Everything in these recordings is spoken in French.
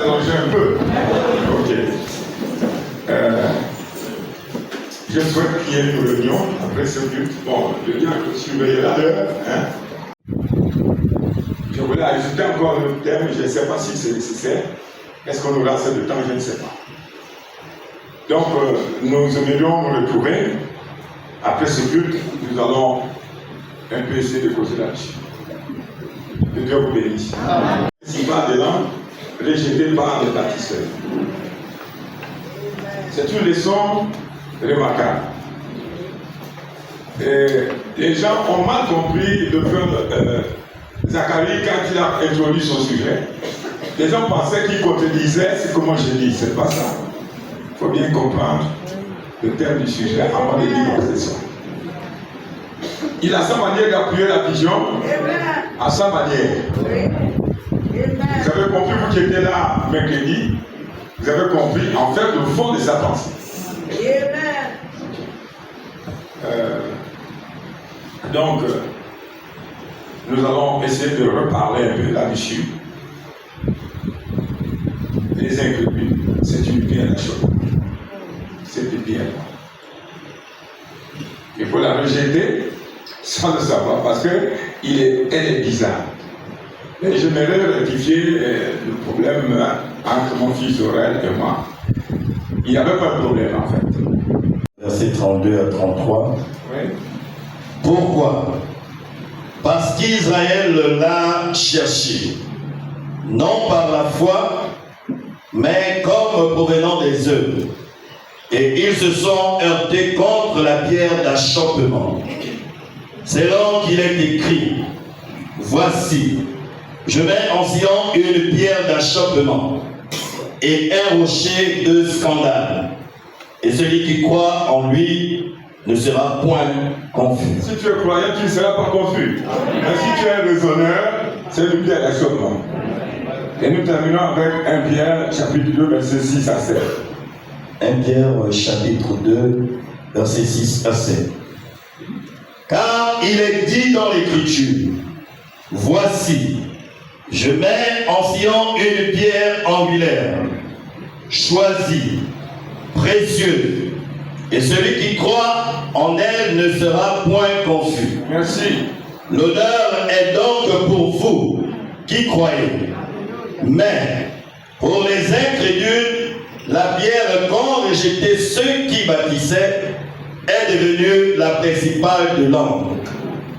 allongé un peu. Ok. Je souhaite qu'il y ait une réunion après ce but. Bon, le gars que surveillera l'heure. Je voulais ajouter encore un terme, je ne sais pas si c'est nécessaire. Est-ce qu'on aura assez de temps? Je ne sais pas. Donc, nous aimerions nous retrouver. Après ce culte, nous allons un peu essayer de causer là-dessus. Que Dieu vous bénisse. Si pas de langue, rejeté par les bâtisseurs. C'est une leçon remarquable. Et les gens ont mal compris le frère Zacharie quand il a introduit son sujet. Les gens pensaient qu'il contredisait ce que moi je dis. C'est pas ça. Il faut bien comprendre le terme du sujet avant de lire la session. Il a sa manière d'appuyer la vision, à sa manière. Vous avez compris, vous qui étiez là mercredi, vous avez compris en fait le fond de sa pensée. Donc, nous allons essayer de reparler un peu là-dessus. Les incrédules, c'est une pierre à chaud. C'est une pierre. Il faut la rejeter sans le savoir parce qu'elle est bizarre. Et j'aimerais rectifier le problème entre mon fils Aurel et moi. Il n'y avait pas de problème en fait. Versets 32 à 33. Oui. Pourquoi? Parce qu'Israël l'a cherché, non par la foi, mais comme provenant des œuvres. Et ils se sont heurtés contre la pierre d'achoppement. C'est là qu'il est écrit, voici, je mets en Sion une pierre d'achoppement et un rocher de scandale. Et celui qui croit en lui ne sera point confus. Si tu es croyant, tu ne seras pas confus. Mais si tu es raisonneur, c'est une pierre d'achoppement. Et nous terminons avec 1 Pierre, chapitre 2, versets 6 à 7. 1 Pierre, chapitre 2, versets 6 à 7. Car il est dit dans l'Écriture, voici, je mets en Sion une pierre angulaire, choisie, précieuse, et celui qui croit en elle ne sera point confus. Merci. L'honneur est donc pour vous qui croyez. Mais pour les incrédules, la pierre qu'ont rejeté ceux qui bâtissaient est devenue la principale de l'angle,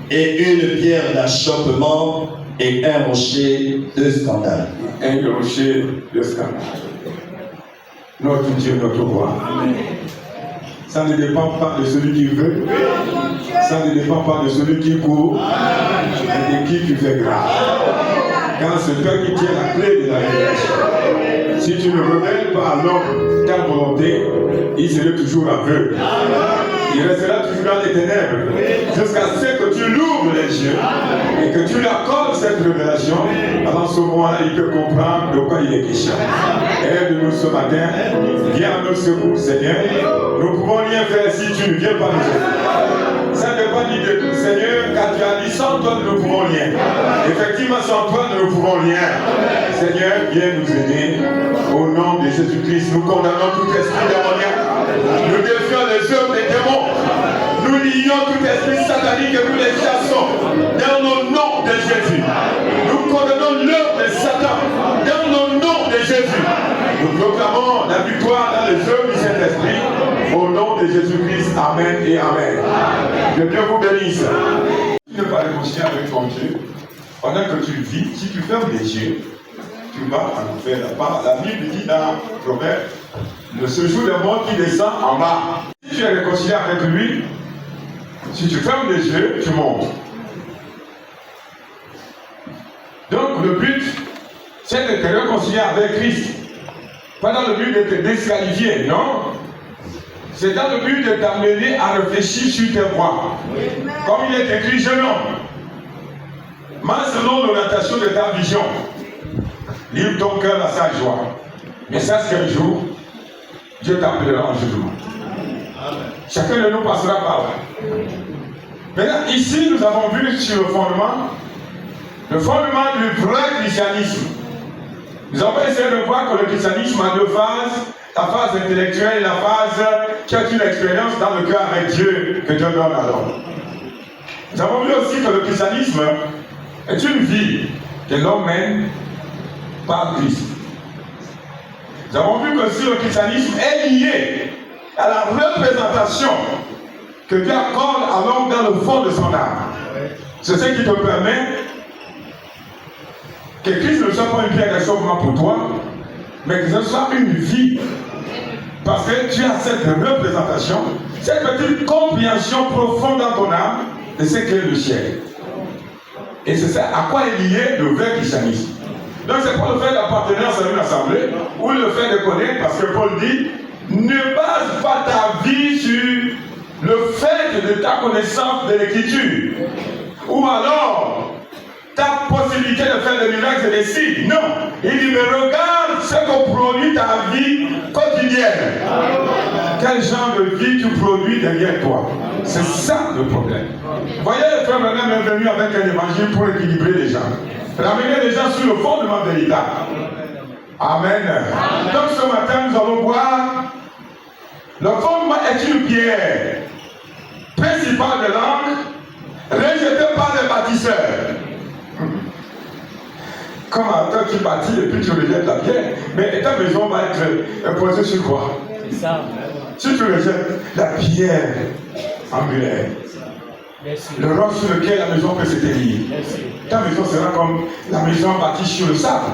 et une pierre d'achoppement et un rocher de scandale. Un rocher de scandale. Notre Dieu, notre roi. Ça ne dépend pas de celui qui veut. Ça ne dépend pas de celui qui court. Mais de qui tu fais grâce. Car c'est toi qui tiens la clé de la révélation. Si tu ne révèles pas à l'homme ta volonté, il serait toujours aveugle. Il restera toujours dans les ténèbres. Jusqu'à ce que tu l'ouvres les yeux et que tu lui accordes cette révélation. Alors ce moment-là, il peut comprendre de quoi il est question. Aide-nous ce matin. Viens à nos secours, Seigneur. Nous ne pouvons rien faire si tu ne viens pas nous aider. Ça ne dépend ni de tout, Seigneur, car tu as dit sans toi nous ne pouvons rien. Effectivement, sans toi nous ne pouvons rien. Seigneur, viens nous aider. Au nom de Jésus-Christ, nous condamnons tout esprit démoniaque. Nous défions les œuvres des démons. Nous lions tout esprit satanique et nous les chassons dans le nom de Jésus. Nous condamnons l'œuvre de Satan dans le nom de Jésus. Nous proclamons la victoire dans les œuvres du Saint-Esprit au nom de Jésus-Christ. Amen et Amen. Que Dieu vous bénisse. Tu ne pas réconcilier avec ton Dieu. Pendant que tu vis, si tu fermes les yeux, tu vas en enfer là-bas. La Bible dit dans Proverbe, le séjour des morts qui descend en bas. Si tu es réconcilié avec lui, si tu fermes les yeux, tu montes. Donc le but, c'est de te réconcilier avec Christ. Pas dans le but de te disqualifier, non. C'est dans le but de t'amener à réfléchir sur tes voies. Comme il est écrit, jeune homme, marche selon l'orientation de ta vision. Livre ton cœur à sa joie. Mais sache qu'un jour, Dieu t'appellera en jugement. Chacun de nous passera par là. Maintenant, ici, nous avons vu sur le fondement du vrai christianisme. Nous avons essayé de voir que le christianisme a deux phases, la phase intellectuelle et la phase qui a une expérience dans le cœur avec Dieu que Dieu donne à l'homme. Nous avons vu aussi que le christianisme est une vie que l'homme mène par Christ. Nous avons vu que si le christianisme est lié à la représentation que Dieu accorde à l'homme dans le fond de son âme, c'est ce qui te permet que Christ ne soit pas une pierre d'achoppement pour toi, mais que ce soit une vie. Parce que tu as cette représentation, cette petite compréhension profonde dans ton âme de ce qu'est le ciel. Et c'est ça à quoi est lié le vrai christianisme. Donc c'est pas le fait d'appartenir à une assemblée ou le fait de connaître, parce que Paul dit, ne base pas ta vie sur le fait de ta connaissance de l'écriture. Ou alors ta possibilité de faire des miracles et des signes. Non. Il dit, mais regarde ce que produit ta vie quotidienne. Quel genre de vie tu produis derrière toi? C'est ça le problème. Voyez, le frère Branham est venu avec un évangile pour équilibrer les gens. Ramener les gens sur le fondement véritable. Amen. Donc ce matin, nous allons voir, le fondement est une pierre principale de l'angle, rejetée par les bâtisseurs. Comme toi tu bâtis et puis tu rejettes la pierre, mais ta maison va être posée sur quoi? C'est ça. Si tu rejettes la pierre angulaire, le roc sur lequel la maison peut se tenir, ta maison sera comme la maison bâtie sur le sable.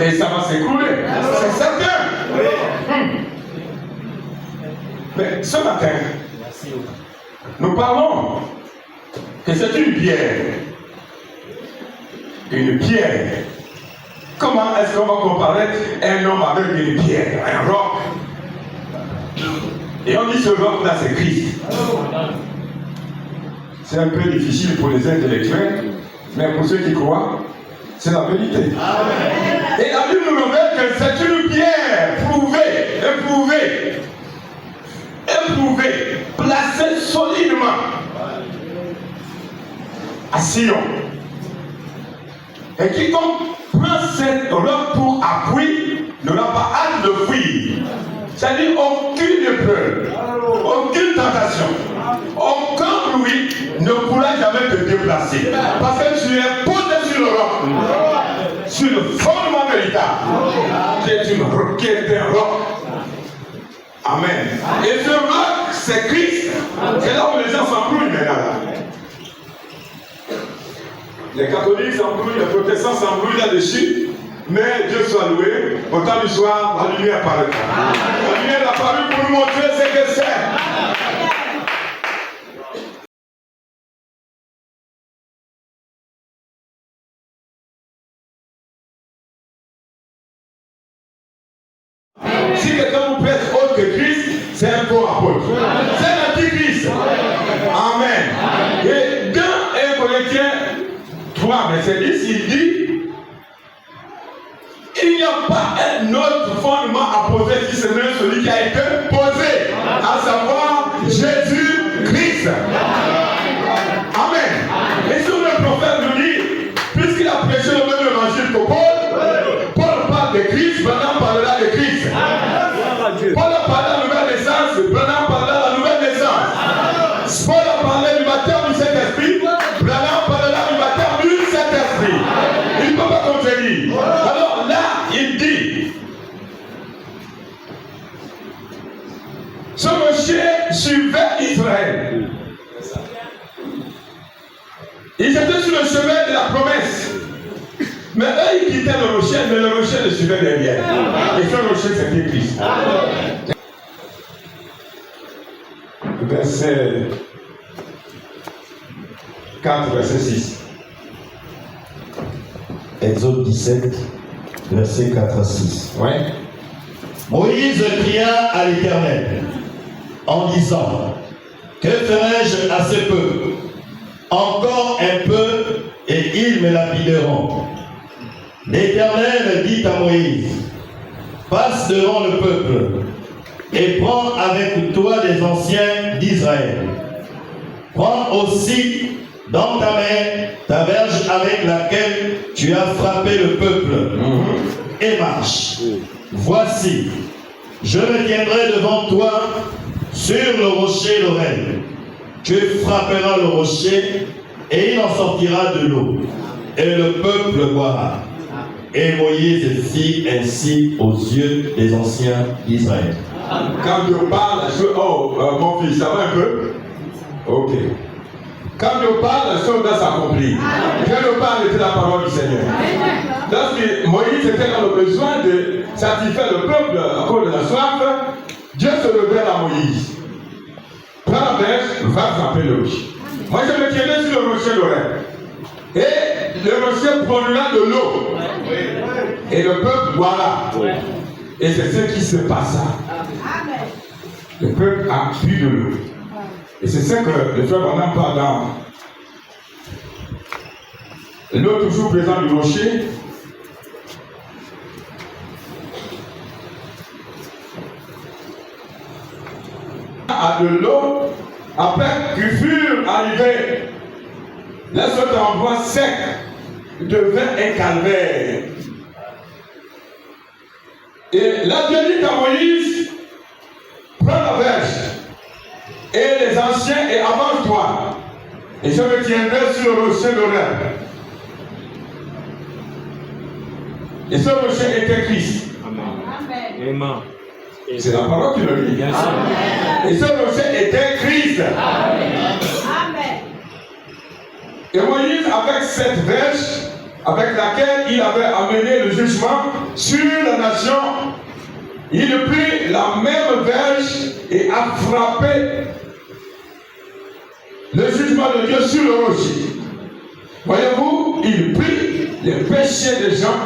Et ça va s'écrouler. C'est certain. Mais ce matin, nous parlons que c'est une pierre. Une pierre. Comment est-ce qu'on va comparer un homme avec une pierre, un roc? Et on dit ce roc-là, c'est Christ. C'est un peu difficile pour les intellectuels, mais pour ceux qui croient, c'est la vérité. Et la Bible nous révèle que c'est une pierre éprouvée, placée solidement à Sion. Et quiconque prend cette roc pour appui n'aura pas hâte de fuir. C'est-à-dire aucune épreuve, aucune tentation, aucun bruit ne pourra jamais te déplacer. Parce que tu es posé sur le roc, sur le fondement véritable, qui est un roc. Amen. Et ce roc, c'est Christ. C'est là où les gens s'embrouillent maintenant. Les catholiques s'embrouillent, les protestants s'embrouillent là-dessus. Mais Dieu soit loué, au temps du soir, la lumière apparaît. La lumière est apparue pour nous montrer ce que c'est. Si quelqu'un vous prête autre que Christ, c'est un faux apôtre. C'est l'antichrist. Amen. Et dans 1 Corinthiens 3, verset 10, il dit, il n'y a pas un autre fondement à poser si ce n'est celui qui a été posé, à savoir Jésus-Christ. Amen. Et sur le prophète nous dit, puisqu'il a prêché le même évangile que Paul parle de Christ, Branham parlera de Christ. Paul a parlé de la nouvelle naissance, Branham parlera de la nouvelle naissance. Paul a parlé du baptême du Saint-Esprit, Branham parlera du baptême du Saint-Esprit. Il ne peut pas contredire. Alors là, il dit, ce monsieur suivait Israël. Ils étaient sur le chemin de la promesse. Mais eux, ils quittaient le rocher, mais le rocher le suivait derrière. Et ce rocher, c'était Christ. Verset 4, verset 6. Exode 17, verset 4 à 6. Ouais. Moïse cria à l'Éternel en disant, que ferai-je à ce peuple? Encore un peu et ils me lapideront. L'Éternel dit à Moïse, passe devant le peuple et prends avec toi des anciens d'Israël. Prends aussi dans ta main ta verge avec laquelle tu as frappé le peuple. et marche. Voici, je me tiendrai devant toi sur le rocher l'Oreb. Tu frapperas le rocher et il en sortira de l'eau. Et le peuple boira. Et Moïse fit ainsi aux yeux des anciens d'Israël. Quand je parle, mon fils, ça va un peu? Ok. Quand je parle, la chose doit s'accomplir. Quand je parle, c'est la parole du Seigneur. Lorsque Moïse était dans le besoin de satisfaire le peuple à cause de la soif, Dieu se révèle à Moïse. Prends la bêche, va frapper le rocher. Moi, je me tiendrai sur le rocher d'Oreb. Et le rocher produira de l'eau. Et le peuple boira. Et c'est ce qui se passa. Le peuple a bu de l'eau. Et c'est ce que le frère Branham parle dans l'eau toujours présente du rocher. À de l'eau, après qu'ils furent arrivés, là cet endroit sec devint un calvaire. Et là Dieu dit à Moïse, prends la verge et les anciens et avance-toi, et je me tiendrai sur le rocher d'Oreb. Et ce rocher était Christ. Amen. C'est la parole qui le dit. Et ce rocher était Christ. Amen. Et Moïse, avec cette verge, avec laquelle il avait amené le jugement sur la nation, il prit la même verge et a frappé le jugement de Dieu sur le rocher. Voyez-vous, il prit les péchés des gens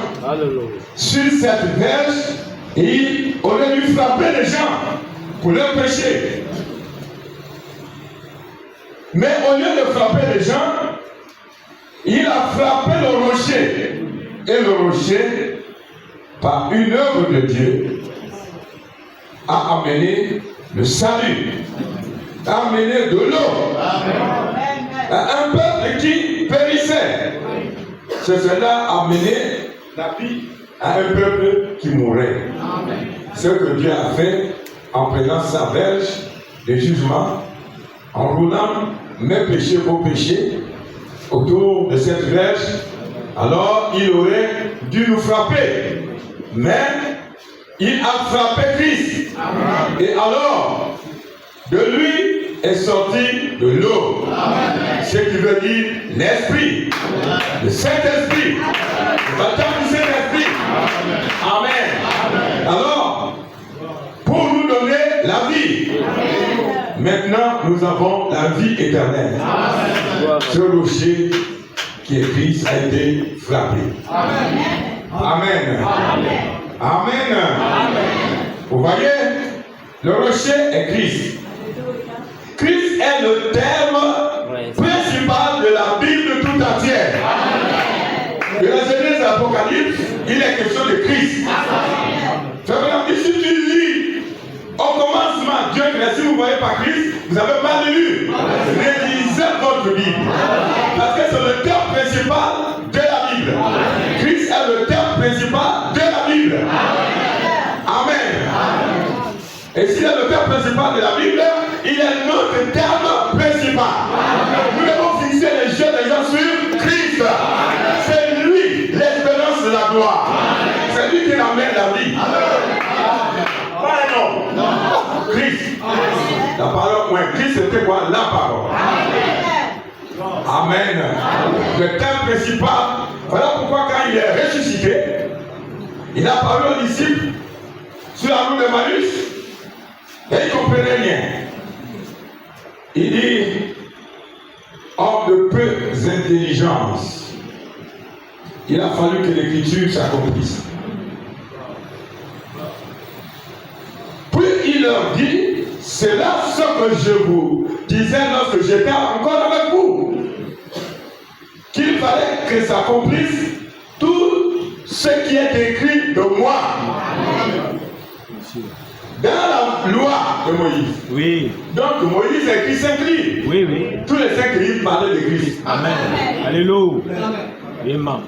sur cette verge et au lieu de frapper les gens pour leurs péchés. Mais au lieu de frapper les gens, il a frappé le rocher. Et le rocher, par une œuvre de Dieu, a amené le salut, a amené de l'eau à un peuple qui périssait. C'est cela a amené la vie à un peuple qui mourait. Ce que Dieu a fait en prenant sa verge de jugement, en roulant mes péchés, vos péchés, autour de cette verge, alors il aurait dû nous frapper. Mais il a frappé Christ. Et alors, de lui est sorti de l'eau. Ce qui veut dire l'Esprit, le Saint-Esprit, le baptême du Saint-Esprit. Amen. Alors, pour nous donner la vie, maintenant nous avons la vie éternelle. Ce rocher qui est Christ a été frappé. Amen. Amen. Vous voyez, le rocher est Christ. Christ est le terme principal de la Bible tout entière. De la Genèse à l'Apocalypse, il est question de Christ. Si tu lis au commencement Dieu créé, si vous ne voyez pas Christ, vous avez mal lu. Rélisez votre Bible. Parce que c'est le terme principal de la Bible. Christ est le terme principal de la Bible. Amen. Et s'il est le terme principal de la Bible, il est notre terme principal. Nous devons fixer les yeux des gens sur Christ. C'est lui l'espérance de la gloire. C'est lui qui ramène la vie. Pas un homme. Christ. La parole, Christ c'était quoi? La parole. Amen. Le thème principal. Voilà pourquoi quand il est ressuscité, il a parlé aux disciples sur la route de Malus et ils ne comprenaient rien. Il dit, homme de peu d'intelligence, il a fallu que l'écriture s'accomplisse. Puis il leur dit, c'est là ce que je vous disais lorsque j'étais encore avec vous, qu'il fallait que s'accomplisse tout ce qui est écrit de moi. Dans la loi de Moïse. Oui. Donc Moïse écrit 5 livres. Oui, oui. Tous les 5 livres parlaient de Christ. Amen. Alléluia. Amen.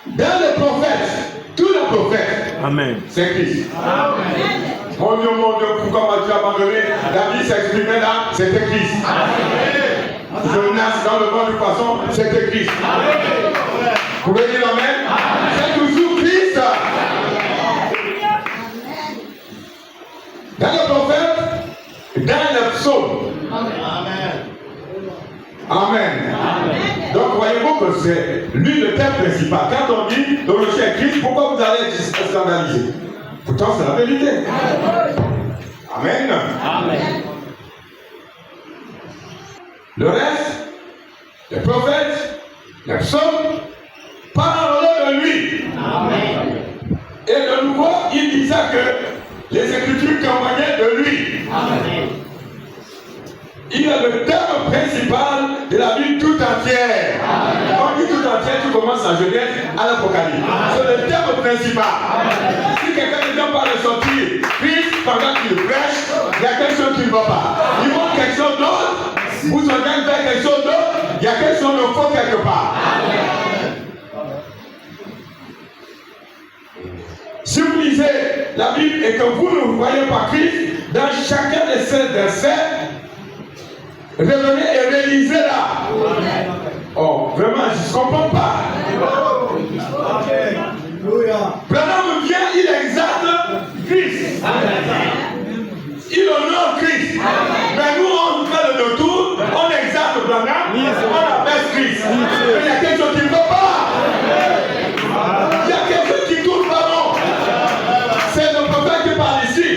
Dans les prophètes, tous les prophètes, Amen. c'est Christ. Mon Dieu, pourquoi m'as-tu abandonné? David s'exprimait là, c'était Christ. Jonas dans le vent du poisson, c'était Christ. Vous pouvez dire Amen? C'est toujours Christ. Dans les prophètes, dans les psaumes. Amen. Donc voyez-vous que c'est l'une des thèmes principaux. Quand on dit le rocher est Christ, pourquoi vous allez être scandalisé? Pourtant c'est la vérité. Amen. Le reste, les prophètes, les psaumes, parlent de lui. Et de nouveau, il disait que les Écritures témoignaient de lui. Il est le thème principal de la Bible tout entière. Quand on dit tout entière, tu commences à Genèse à l'Apocalypse. C'est le thème principal. Si quelqu'un ne vient pas ressortir Christ pendant qu'il prêche, il y a quelque chose qui ne va pas. Il montre quelque chose d'autre, vous en allez faire quelque chose d'autre, il y a quelque chose de faux quelque part. Si vous lisez la Bible et que vous ne voyez pas Christ, dans chacun de ces versets, revenez et réalisez-la. Oh, vraiment, je ne comprends pas. Branham vient, il exalte Christ. Il honore Christ. Mais nous, on fait le retour, on exalte Branham, on abaisse Christ. Mais il y a quelque chose qui ne va pas. Il y a quelque chose qui tourne pas bon. C'est le prophète qui parle ici.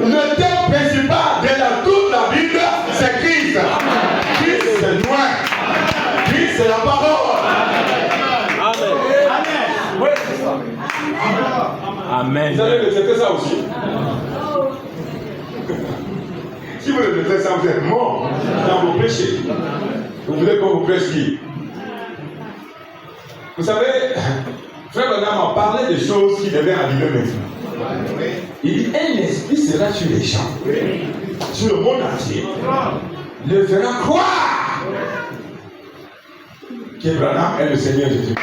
Le thème principal de toute la Bible, c'est Christ. Christ, c'est loin. Christ, c'est la parole. Amen. Vous allez répéter ça aussi. Si vous répétez ça, vous êtes mort dans vos péchés. Vous voulez qu'on vous prêche qui? Vous savez, Frère Branham a parlé des choses qui devaient arriver maintenant. Il dit, un esprit sera sur les gens, sur le monde entier, le fera croire que Branham est le Seigneur Jésus.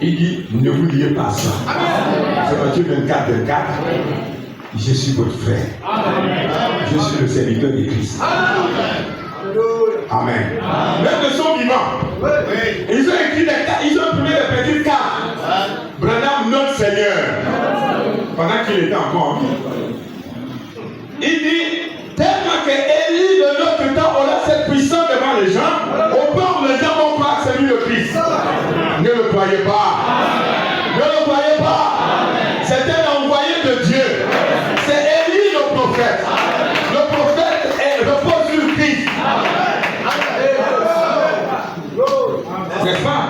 Il dit, ne vous liez pas ça. C'est Matthieu 24, 24. Je suis votre frère. Je suis le serviteur de Christ. Amen. Même de son vivant. Ils ont écrit ils ont imprimé les petites cartes. Branham, notre Seigneur. Pendant qu'il était encore en vie. Il dit, tellement que Élie de notre temps, on a cette puissance devant les gens, au port les gens vont croire que c'est lui le Christ. Ne le croyez pas. Ne le croyez pas. C'est un envoyé de Dieu. C'est Élie le prophète. Le prophète repose sur Christ. N'est-ce pas?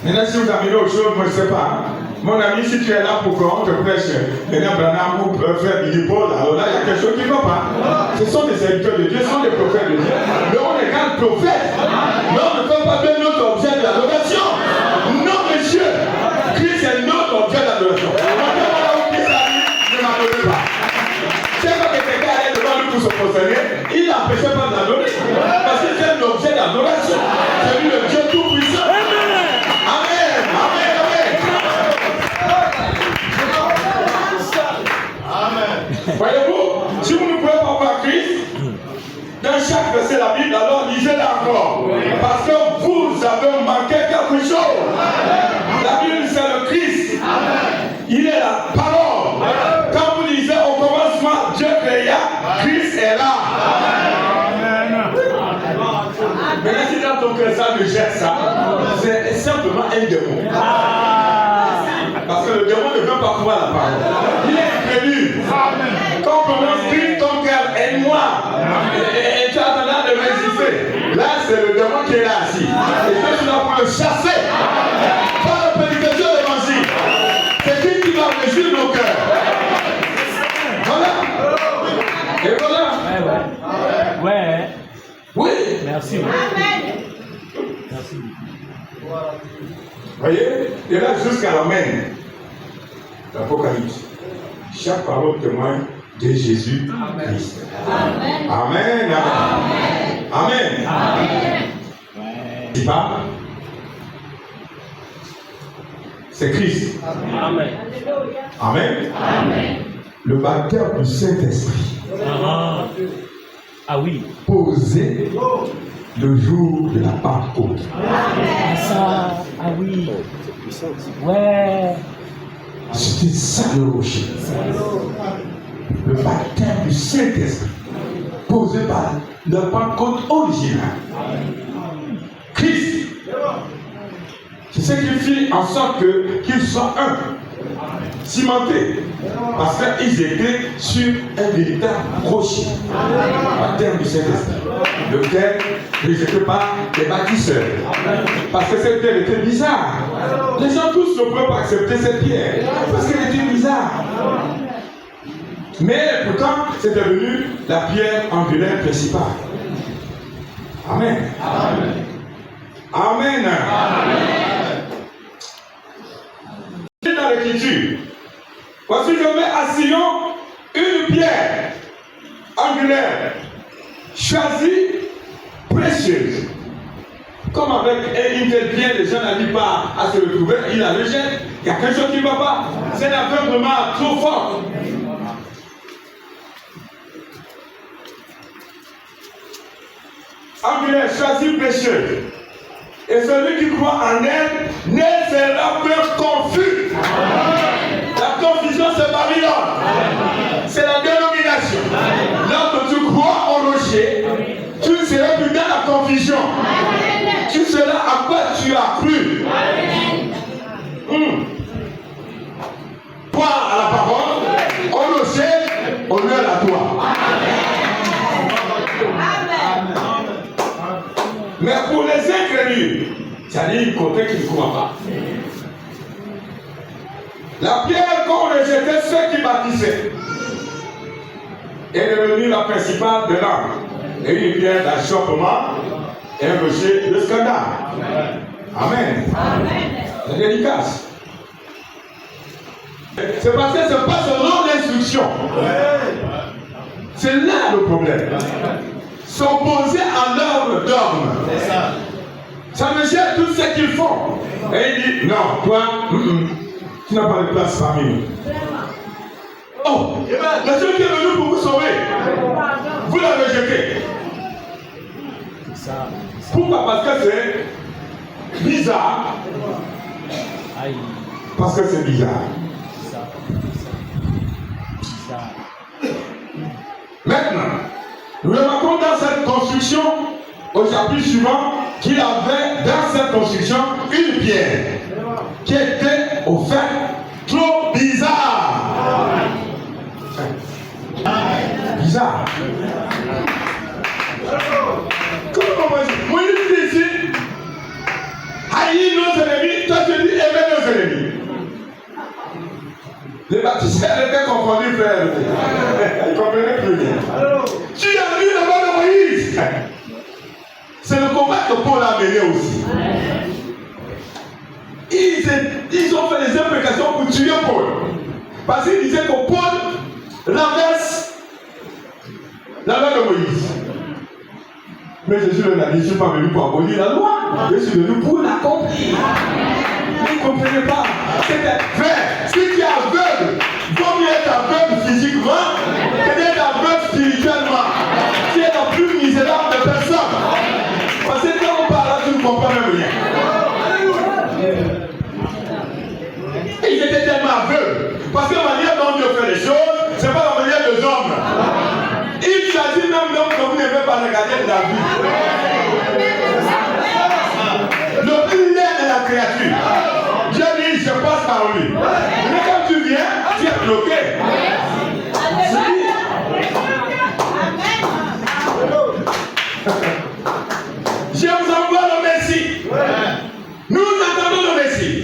Maintenant, si vous amenez autre chose, moi je ne sais pas. Mon ami, si tu es là pour qu'on te prêche, maintenant Branham ou frère Billy Paul, alors là, il y a quelque chose qui ne va pas. Ce sont des serviteurs de Dieu, ce sont des prophètes de Dieu. Mais on est quand prophète. Mais on ne peut pas donner notre objet de l'adoration. Non, monsieur. Christ est notre objet d'adoration. Ne m'adorez pas. C'est pas que quelqu'un allait devant lui pour se prosterner, il n'empêchait pas de l'adorer. Parce que c'est un objet d'adoration. C'est lui le Dieu tout-puissant. Amen. Amen. Amen. Voyez-vous, si vous ne pouvez pas voir Christ, dans chaque verset de la Bible, alors lisez-la encore. Parce que vous avez manqué quelque chose. La Bible, c'est le Christ. Il est la parole. Quand vous lisez au commencement, Dieu créa, Christ est là. Maintenant, si dans ton cœur ça rejette ça, c'est simplement un démon. Parce que le démon ne veut pas pouvoir la parole. Il est incrédule. Quand on prononce Christ, ton cœur est noir. Et tu as tendance de résister. Là, c'est le démon qui est là assis. Et toi, tu dois pouvoir le chasser. Par la prédication de l'évangile. C'est lui qui va réjouir nos cœurs. Voilà. Et voilà. Ouais. Oui. Merci. Amen. Merci. Voyez, et là jusqu'à la main, l'Apocalypse. Chaque parole témoigne de Jésus Christ. Amen. Amen. Amen. Amen. C'est pas. C'est Christ. Amen. Amen. Amen. Le baptême du Saint-Esprit. Ah oui. Posé le jour de la Pentecôte. Ça, ah oui. Ouais. C'était ça le rocher. Le baptême du Saint-Esprit. Posé par la Pentecôte originale. Christ. C'est ce qui fait en sorte qu'ils soient un. Cimentés. Parce qu'ils étaient sur un véritable rocher. Baptême du Saint-Esprit. Lequel n'était pas des bâtisseurs. Parce que cette pierre était bizarre. Les gens tous ne pouvaient pas accepter cette pierre. Parce qu'elle était bizarre. Mais pourtant, c'est devenu la pierre angulaire principale. Amen. Amen. Amen. Dans l'écriture, voici je mets à Sion une pierre angulaire, choisie, précieuse. Comme avec une telle pierre, les gens n'arrivent pas à se retrouver, ils la rejettent. Il y a quelque chose qui ne va pas. C'est l'aveuglement trop fort. Angulaire, choisie, précieuse. Et celui qui croit en elle ne sera pas confus. La confusion, c'est Babylone. C'est la dénomination. Lorsque tu crois au rocher, tu ne seras plus dans la confusion. Tu seras à quoi tu as cru. Croire à la parole, au rocher, au lieu à toi. Mais pour les incrédules, c'est-à-dire côté qui ne croient pas. La pierre qu'ont rejeté ceux qui bâtissaient est devenue la principale de l'âme. Et une pierre d'achoppement et un rocher de scandale. Amen. C'est dédicace. C'est parce que ce n'est pas selon l'instruction. C'est là le problème. S'opposer à l'œuvre d'homme. Ça me gêne tout ce qu'ils font. Et il dit, non, toi, tu n'as pas de place parmi nous. Oh, mais celui qui est venu pour vous sauver, vous l'avez jeté. Pourquoi? Parce que c'est bizarre. Parce que c'est bizarre. Maintenant, nous remarquons dans cette construction, au chapitre suivant, qu'il avait dans cette construction une pierre qui était au fait trop bizarre. Bizarre. Comment on va dire? Moi, je dis ici, haïs nos ennemis, toi tu dis aimer nos ennemis. Les baptisteurs étaient confondus, frère. Ils ne comprenaient plus rien. Tu as vu le mot de Moïse. C'est le combat que Paul a mené aussi. Ils ont fait des implications pour tuer Paul. Parce qu'ils disaient que Paul renverse la loi de Moïse. Mais Jésus leur a dit, je ne suis pas venu pour abolir la loi. Je suis venu pour l'accomplir. Ils ne comprenaient pas. C'était frère. Si tu es aveugle, vaut mieux être aveugle physiquement que d'être aveugle spirituellement. Tu es la plus misérable de personne. Parce que quand on parle là, tu ne comprends même rien. Et ils étaient tellement aveugles. Parce que la manière dont Dieu fait les choses, ce n'est pas la manière des hommes. Il choisit même l'homme que vous ne pouvez pas regarder de la vie. Le plus laid de la créature. Dieu dit, je passe par lui. Mais quand tu viens, tu es bloqué. Je vous envoie le Messie. Nous attendons le Messie.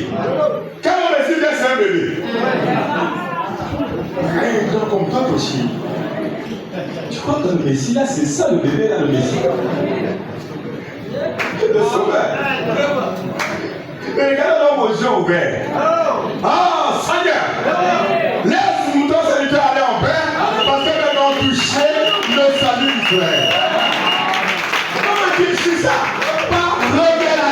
Quand le Messie vient, c'est un bébé. Un grand comme toi aussi. Tu crois que le Messie là, c'est ça le bébé là, le Messie. Le sauveur. Mais regardez là vos yeux ouverts. Ah, Seigneur, laisse mon ton serviteur aller en paix, parce que nous avons touché le salut du frère. Comment tu sais ça? Par révélation.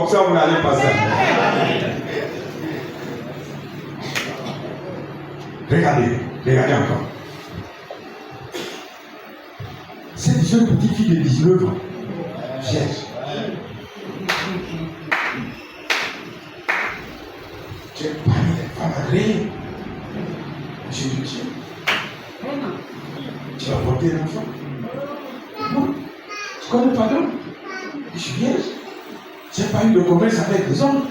ça, vous n'allez pas ça. Regardez encore. Cette jeune petite fille de 19 ans cherche. Tu es pas une femme agréée. Je lui dis, tu vas porter l'enfant. Non, je connais pas d'homme. Je suis vierge. Je n'ai pas eu de commerce avec les hommes.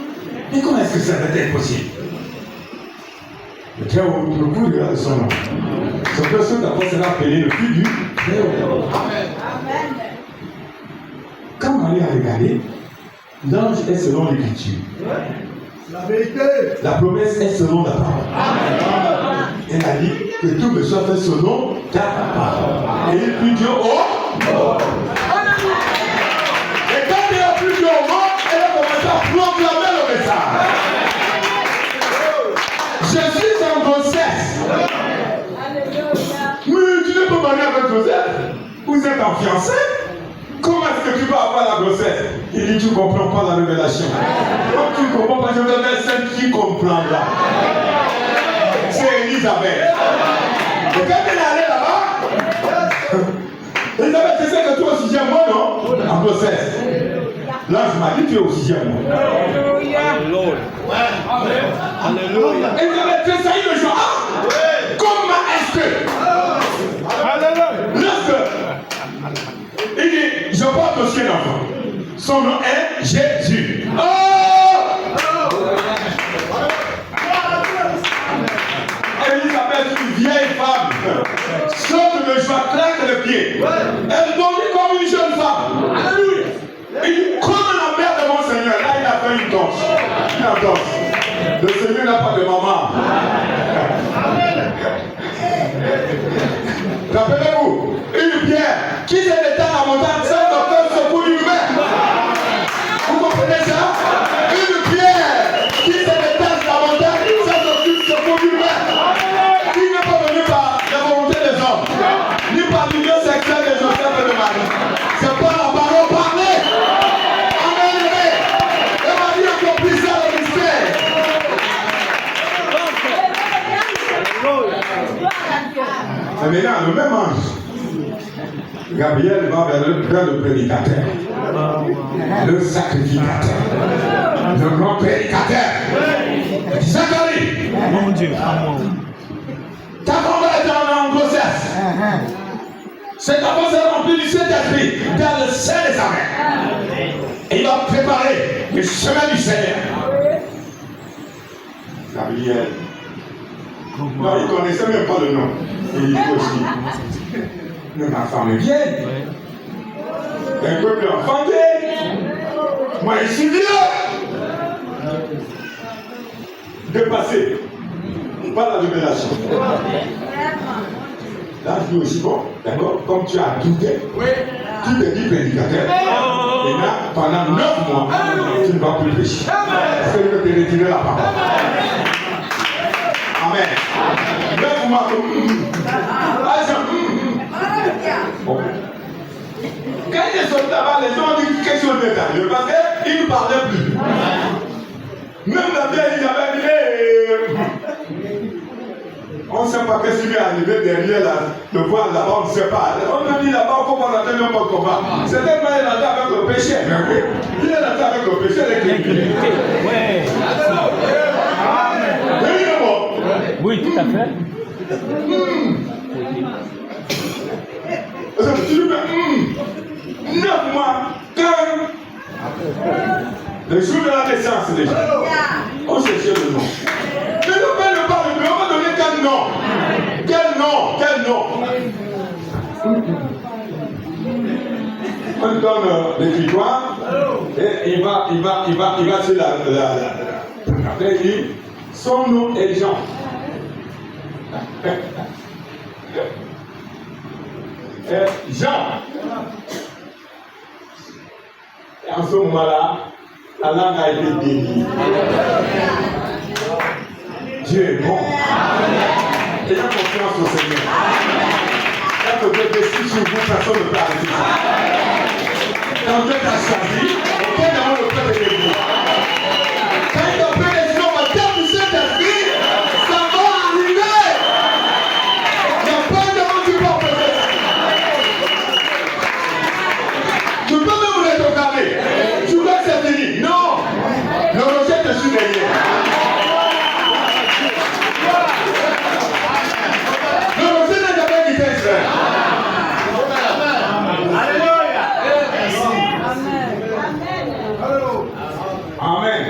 Mais comment est-ce que ça va être possible? Le très haut, le coup de son nom. Son personne d'abord sera appelé le plus du très haut. Quand Marie a regardé, l'ange est selon l'écriture. La vérité. La promesse est selon la parole. Elle a dit que tout me soit fait selon ta parole. Et il put dire oh. Et quand il a pu dire oh, elle a commencé à proclamer le message. Je suis en grossesse. Mais tu ne peux pas marier avec grossesse. Vous êtes en fiancé. Comment est-ce que tu vas avoir la grossesse? Il dit, tu ne comprends pas la révélation. Comme tu ne comprends pas, je vais faire celle qui comprendra. C'est Elisabeth. Et quand elle est allée là-bas, Elisabeth, tu sais que tu es au 6e mois, non? En grossesse. L'ange m'a dit, tu es au 6e mois. Alléluia. Elisabeth, tu es saillie le jour. Comment est-ce que? Lorsque il dit, je porte aussi un enfant. Son nom est Jésus. Elisabeth, une vieille femme, saute de joie, claque le pied. Elle bondit comme une jeune femme. Alléluia. Il dit, comme la mère de mon Seigneur, là il a fait une danse. Le Seigneur n'a pas de maman. Rappelez-vous, une pierre qui s'est éteinte à la montagne sans faire ce coup humain. Vous comprenez ça? Une pierre qui s'est éteinte à la montagne sans ce coup humain. Qui n'est pas venu par la volonté des hommes, ni par l'union sexuelle de Joseph et de Marie. C'est pas la parole parlée. Amen. Et Marie a compris ça le mystère. Et maintenant, le même ange, Gabriel va vers le prédicateur, le sacrificateur, le grand prédicateur. Zacharie, Mon Dieu, ta femme est en grossesse. Cette enfant s'est rempli du Saint-Esprit dans le sein de sa mère. Et il va préparer le chemin du Seigneur. Gabriel. Non, il ne connaissait même pas le nom. Il dit aussi. Mais ma femme est vieille. Elle ne peut plus enfanter. Moi, je suis vieux. Dépassé par la révélation. Là, je dis aussi, bon, d'accord, comme tu as douté, tu te dis prédicateur. Et là, pendant 9 mois, tu ne vas plus prêcher. Parce que je vais te retirer la parole. Amen. 9 mois comme. Bon. Quand il est sorti là-bas, les gens ont dit quelque chose de arrivé parce qu'il ne parlait plus. Même la vieille Elisabeth dit, on ne sait pas qu'est-ce qui lui est arrivé derrière le voile là-bas, on ne sait pas. On a dit là-bas, comment on n'entend même pas comment. C'est tellement il est entré avec le péché. Il est entré avec le péché, l'incrédulité. Ouais. Oui, tout à fait. Tu lui fais 9 mois, quand le jour de la naissance déjà, on cherchait le nom. Mais le père ne parle plus, on va donner quel nom? Quel nom? Quel nom? On lui donne l'écritoire et il va sur la. Après il dit, son nom est Jean. Jean. Et en ce moment-là, la langue a été déliée. Dieu est bon. Ayez confiance au Seigneur. Quand Dieu décide sur vous, personne ne peut arrêter ça. Quand Dieu t'a choisi, aucun moment ne peut te délier.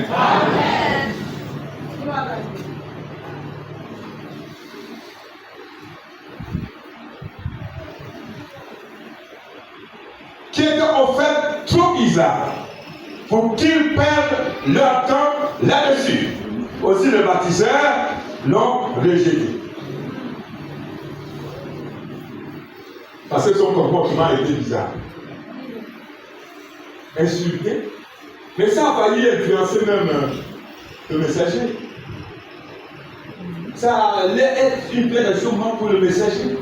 Amen. Qui étaient en fait trop bizarres pour qu'ils perdent leur temps là-dessus. Aussi le baptiseur l'ont rejeté. Parce que son comportement était bizarre. Insulté. Mais ça a failli influencer même le messager. Ça allait être une peine d'achèvement pour le messager.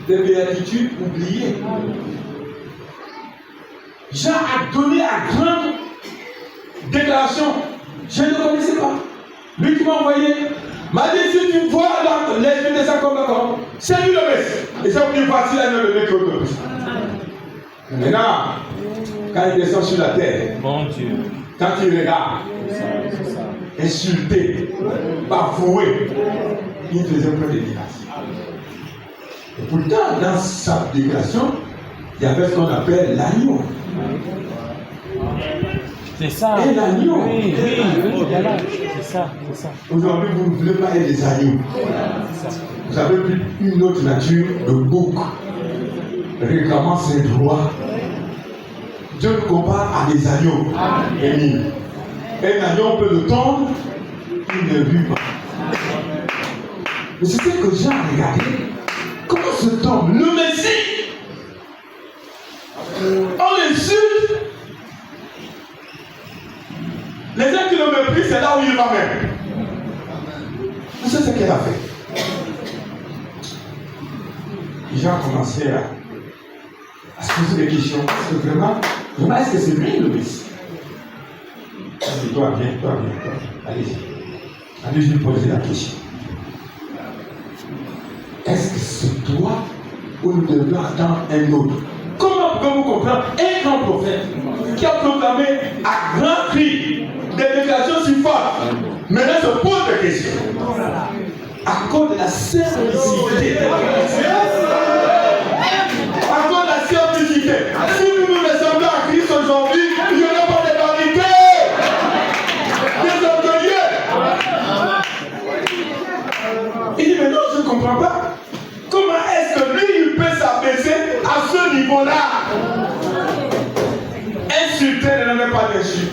Des béatitudes oubliées. Jean a donné à grande déclaration. Je ne le connaissais pas. Lui qui m'a envoyé m'a dit si tu vois l'esprit de sa combattant, c'est lui le Messie. Et c'est venu partir à le mec au plus. Maintenant, quand il descend sur la terre, Mon Dieu. quand il regarde, insulté, bafoué, il faisait plein de déclarations. Et pourtant, dans sa déclaration, il y avait ce qu'on appelle l'agneau. C'est ça. Et l'agneau. Oui, voilà. C'est ça. Aujourd'hui, vous ne voulez pas être des agneaux. Vous avez plus une autre nature de bouc, réclamant ses droits. Dieu nous compare à des agneaux. Amen. Un agneau, on peut le tendre, il ne rue pas. Mais c'est ce que Jean a regardé. Comment se tombe le Messie? On l'insulte. Les gens qui le méprisent, c'est là où il va même. Vous savez ce qu'elle a fait? Jean a commencé à se poser des questions. Est-ce que vraiment, est-ce que c'est lui le Messie? Toi, viens. Allez-y. Allez, je vais poser la question. Est-ce que c'est toi ou nous devons attendre un autre? Comment pouvez-vous comprendre un grand prophète qui a proclamé à grand cri des déclarations si fortes, maintenant se pose des questions à cause de la simplicité. À cause de la simplicité. Si nous nous ressemblons à Christ aujourd'hui, il n'y aura pas de vanité, des orgueilleux. Il dit mais non, je ne comprends pas. Comment est-ce que lui, il peut s'abaisser à ce niveau-là? Insulter ne même pas d'insulte.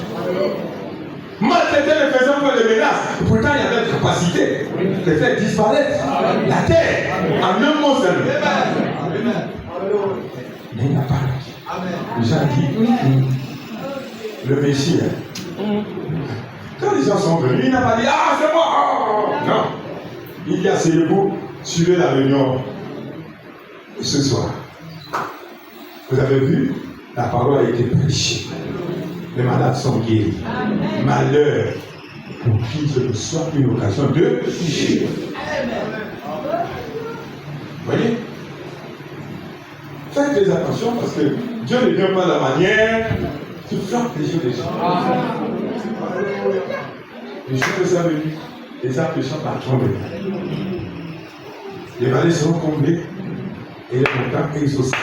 Maltraiter ne faisant que des menaces. Pourtant, il y avait une capacité de faire disparaître la terre en un mot seul. Mais il n'a pas dit. Jean dit, le Messie, quand les gens sont venus, il n'a pas dit, ah, c'est moi. Oh. Non. Il dit, asseyez-vous, suivez la réunion. Et ce soir, vous avez vu, la parole a été prêchée. Les malades sont guéris. Malheur pour qui ce ne soit une occasion de pécher. Vous voyez? Faites très attention parce que Dieu ne vient pas de la manière qui frappe les yeux des gens. Les gens de sa venue, les arbres sont par tomber. Les vallées seront comblées et les montagnes exaucées.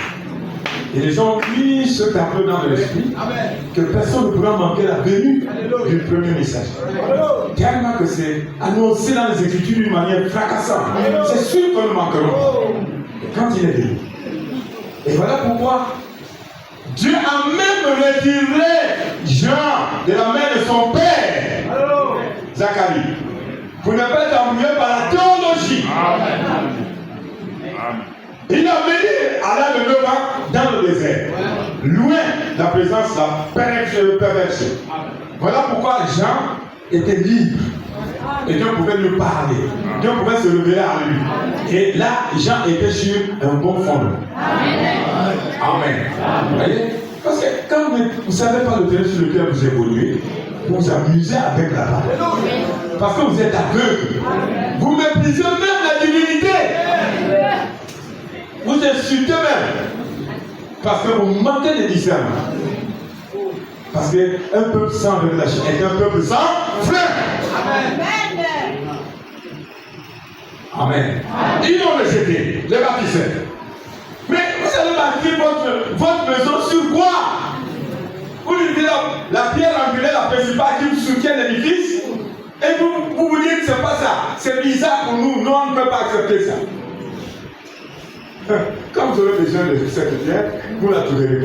Et les gens crient ce tableau dans l'esprit que personne ne pourra manquer la venue du premier message. Tellement que c'est annoncé dans les Écritures d'une manière fracassante. C'est sûr qu'on ne manquerons. Et quand il est venu. Et voilà pourquoi Dieu a même retiré Jean de la main de son père, Zacharie, pour ne pas être embrouillé par la théologie. Il a mené à l'âge de 9 ans dans le désert, loin de la présence de la perversion. Voilà pourquoi Jean était libre. Et Dieu pouvait lui parler. Dieu pouvait se révéler à lui. Et là, Jean était sur un bon fondement. Amen. Vous voyez? Parce que quand vous ne savez pas le terrain sur lequel vous évoluez, vous vous amusez avec la parole. Parce que vous êtes aveugle. Vous méprisez même la divinité. Vous insultez même. Parce que vous manquez de discernement. Parce qu'un peuple sans révélation est un peuple sans frein. Amen. Ils l'ont rejeté, les baptiseurs. Mais vous allez bâtir votre maison sur quoi? Vous lui dites là, la pierre angulaire, la principale qui soutient l'édifice. Et vous dites que c'est pas ça. C'est bizarre pour nous. Non, on ne peut pas accepter ça. Quand vous aurez besoin de cette pierre, vous la trouverez.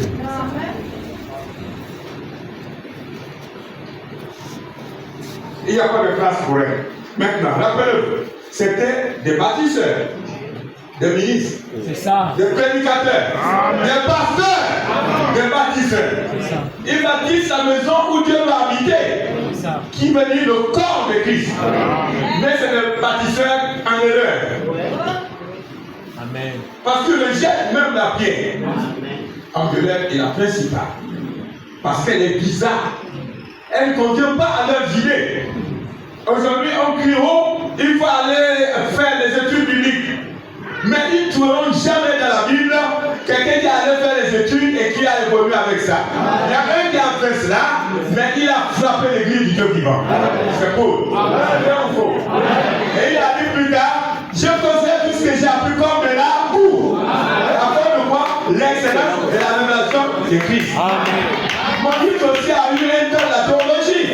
Il n'y a pas de place pour elle. Maintenant, rappelez-vous, c'était des bâtisseurs, des ministres, C'est ça. des prédicateurs, des pasteurs, des bâtisseurs. C'est ça. Ils bâtissent la maison où Dieu va habiter, C'est ça. qui veut dire le corps de Christ. Mais c'est des bâtisseurs en erreur. Amen. Parce que le jette même la pierre angulaire est la principale. Parce qu'elle est bizarre. Elle ne convient pas à leurs idées. Aujourd'hui, on crie haut, il faut aller faire des études bibliques. Mais ils ne trouveront jamais dans la Bible quelqu'un qui allait faire les études et qui a évolué avec ça. Il y a un qui a fait cela, mais il a frappé l'église du Dieu vivant. C'est faux. C'est vrai ou faux? Et il a dit plus tard, je considère tout ce que j'ai appris comme de là pour. Afin de quoi? L'excellence et la révélation de Christ. Moïse aussi a eu un temps de la théologie.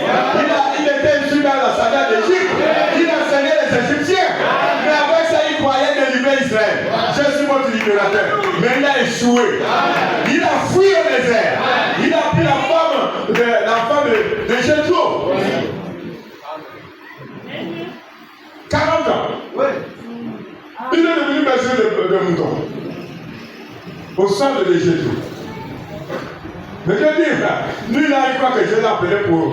Il était issu dans la saga d'Égypte. Il enseignait les Égyptiens. Mais avec ça, il croyait délivrer Israël. Je suis votre libérateur. Mais il a échoué. Il a fui au désert. Il a pris la femme de Jéthro. 40 ans. Il est devenu berger de moutons. Au centre de Jéthro. Mais je dis, lui là, il croit que je l'ai appelé pour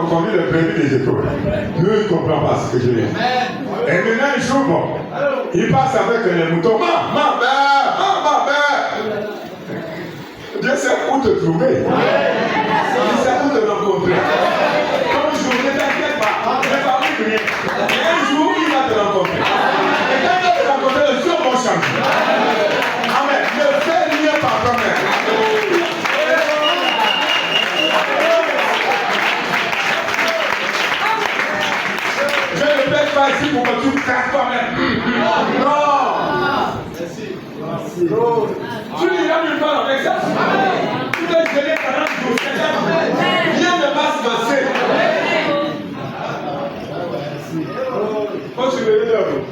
conduire le prévu des étoiles. Lui, il ne comprend pas ce que je dis. Et maintenant, il joue bon. Il passe avec les moutons. Ma mère. Dieu sait où te trouver. Il sait où te rencontrer. Comme jour, ne t'inquiète pas. Ne fabrique rien. Et un jour, il va te rencontrer. Et quand il va te rencontrer, les choses vont changer. Amen. Ne fais rien par toi-même. Je ne vais pas ici pour que tu casses toi-même. Non. Merci. Tu n'iras nulle part avec ça. Tu vas gérer 40 jours. Rien ne va se passer. Moi, je vais venir à vous.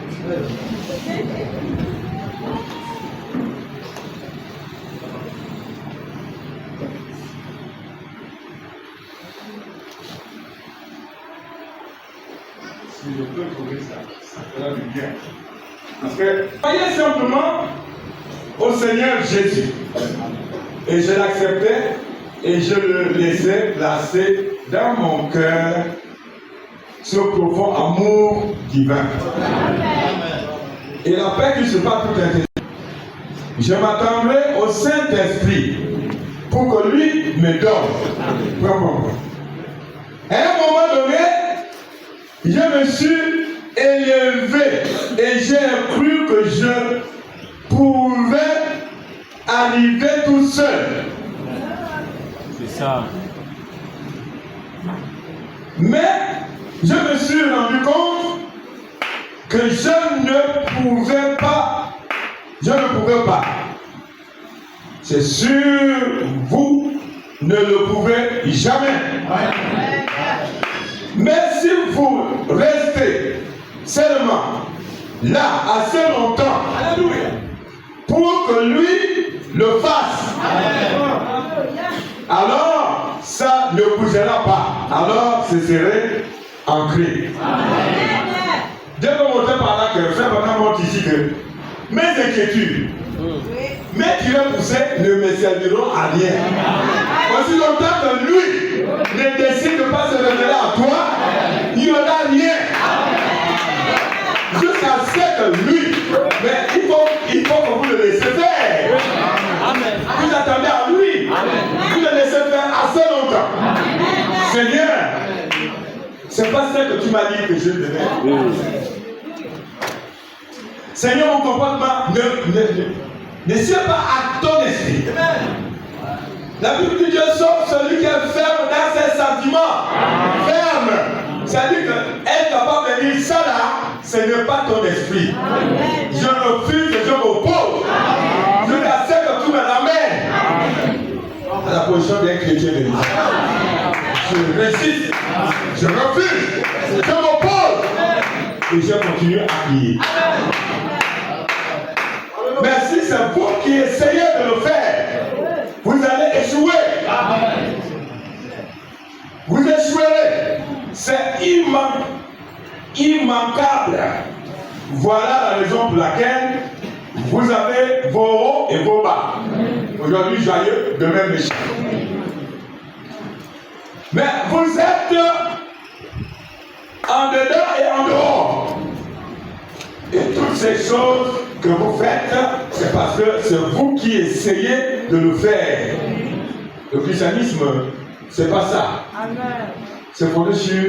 Si je peux trouver ça, ça fera du bien. Parce que, voyez simplement au Seigneur Jésus. Et je l'acceptais et je le laissais placer dans mon cœur ce profond amour divin. Et la paix qui se passe tout intelligent. Je m'attendrai au Saint-Esprit pour que lui me donne. À un moment donné, je me suis élevé et j'ai cru que je pouvais arriver tout seul. C'est ça. Mais je me suis rendu compte que je ne pouvais pas. C'est sûr, vous ne le pouvez jamais. Mais si vous restez seulement là assez longtemps pour que lui le fasse, alors ça ne bougera pas. Alors ce serait ancré. Dieu me montrer par là que frère Bernard montre ici que mes inquiétudes, mes tireurs poussés ne me serviront à rien. Aussi longtemps que lui ne décide pas de se révéler à toi, il n'y aura rien. Jusqu'à ce que lui, mais il faut que vous le laissez faire. Vous attendez à lui. Vous le laissez faire assez longtemps. Seigneur, c'est pas ça que tu m'as dit que je devais. Seigneur, mon comportement ne sied pas à ton esprit. La Bible dit Dieu sauve celui qui est ferme dans ses sentiments. Ferme. C'est-à-dire qu'être capable de dire ça là, ce n'est pas ton esprit. Je refuse et je m'oppose. Je n'accepte que tu me l'amènes à la position d'un chrétien de l'Église. je résiste, je refuse, je m'oppose et je continue à prier. Mais si c'est vous qui essayez de le faire, vous allez échouer. Vous échouerez. C'est immanquable. Voilà la raison pour laquelle vous avez vos hauts et vos bas. Aujourd'hui joyeux, demain méchant. Mais vous êtes en dedans et en dehors. Et toutes ces choses que vous faites, c'est parce que c'est vous qui essayez de le faire. Le christianisme, c'est pas ça. C'est fondé sur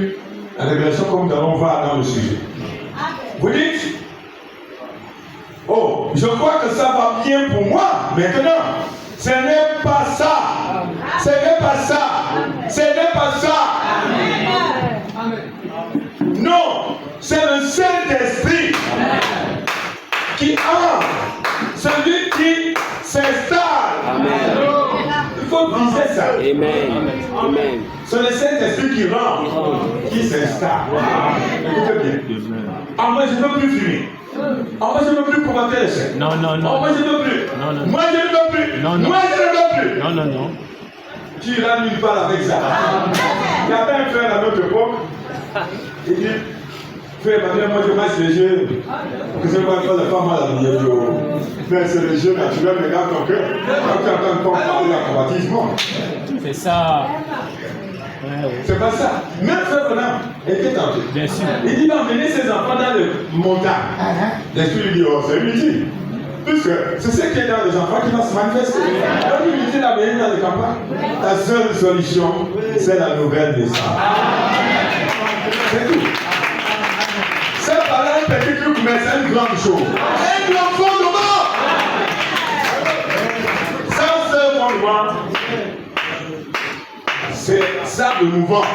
la révélation comme nous allons voir dans le sujet. Vous dites, oh, je crois que ça va bien pour moi. Maintenant, ce n'est pas ça. Ce n'est pas ça. Ce n'est pas ça. Non, c'est le Saint-Esprit qui entre, celui qui s'installe. Il faut viser ça. Amen. C'est le Saint-Esprit qui rentre, qui s'installe. Écoutez bien. Ah, moi, je ne veux plus fumer. Ah, moi, je ne veux plus commenter les chèques. Non. Ah, moi, je ne veux plus. Non. Moi, je ne veux plus. Non. Moi, je ne veux plus. Non. Tu iras nulle part avec ça. Il y avait un frère à notre époque. Il dit, frère Emmanuel, moi je marche les jeux. Que je ne vois pas de femme à la vie. Mais c'est le jeu naturel, mais dans ton cœur. Quand tu entends parler d'acrobatisme. C'est ça. C'est pas ça. Même frère Bonham était tenté. Bien sûr. Il dit d'emmener ses enfants dans le montagne. L'esprit lui dit, oh, c'est inutile. Puisque c'est ce qui est dans les enfants qui va se manifester. Donc il dit d'amener dans les campagnes. La seule solution, c'est la nouvelle naissance. C'est tout. C'est pas là un petit truc, mais c'est une grande chose. Un grand fondement. Sans ce fondement, c'est sable mouvant,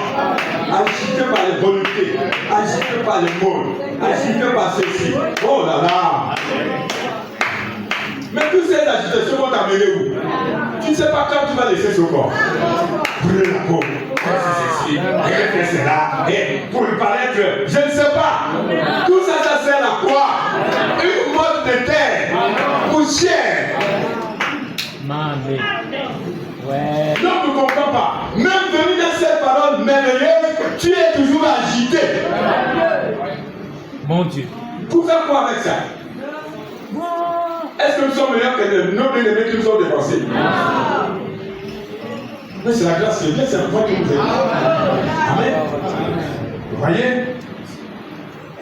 agité par les volontés, agité par les mots, agité par ceci. Oh là là! Mais toutes ces agitations vont t'amener où? Tu ne sais pas quand tu vas laisser ce corps. Brûler la peau, faire ceci, faire cela, et pour lui paraître, je ne sais pas. Tout ça, ça sert à quoi? Une mode de terre, poussière. Mamé. Ouais. Donc tu ne comprends pas. Même venu dans cette parole merveilleuse, tu es toujours agité. Mon Dieu. Pour faire quoi avec ça? Est-ce que nous sommes meilleurs que nos bien-aimés qui nous ont dépensés? Mais c'est la grâce de Dieu, c'est la foi qui nous aide. Amen. Vous voyez?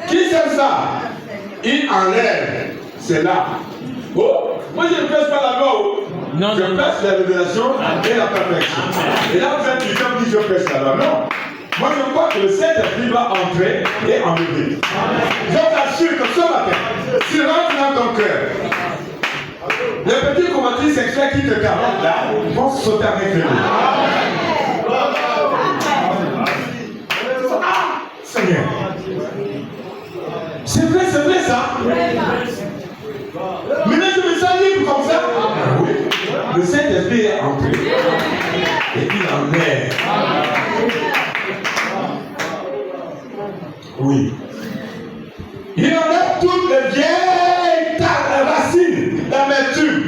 Qui sait ça? Il enlève. C'est là. Oh, moi je ne presse pas la loi. Non, je presse la révélation et la perfection. Et là vous êtes du temps qui je presse la loi. Non. Moi je crois que le Saint-Esprit va entrer et enlever. Je t'assure que ce matin, s'il rentre dans ton cœur, les petits commentaires sexuels qui te carotent là vont sauter avec les mots. Ah, Seigneur. C'est vrai ça. Maintenant je me sens libre comme ça. Ah oui. Le Saint-Esprit est entré. Et il enlève. Oui. Il enlève toutes les vieilles racines d'amertume.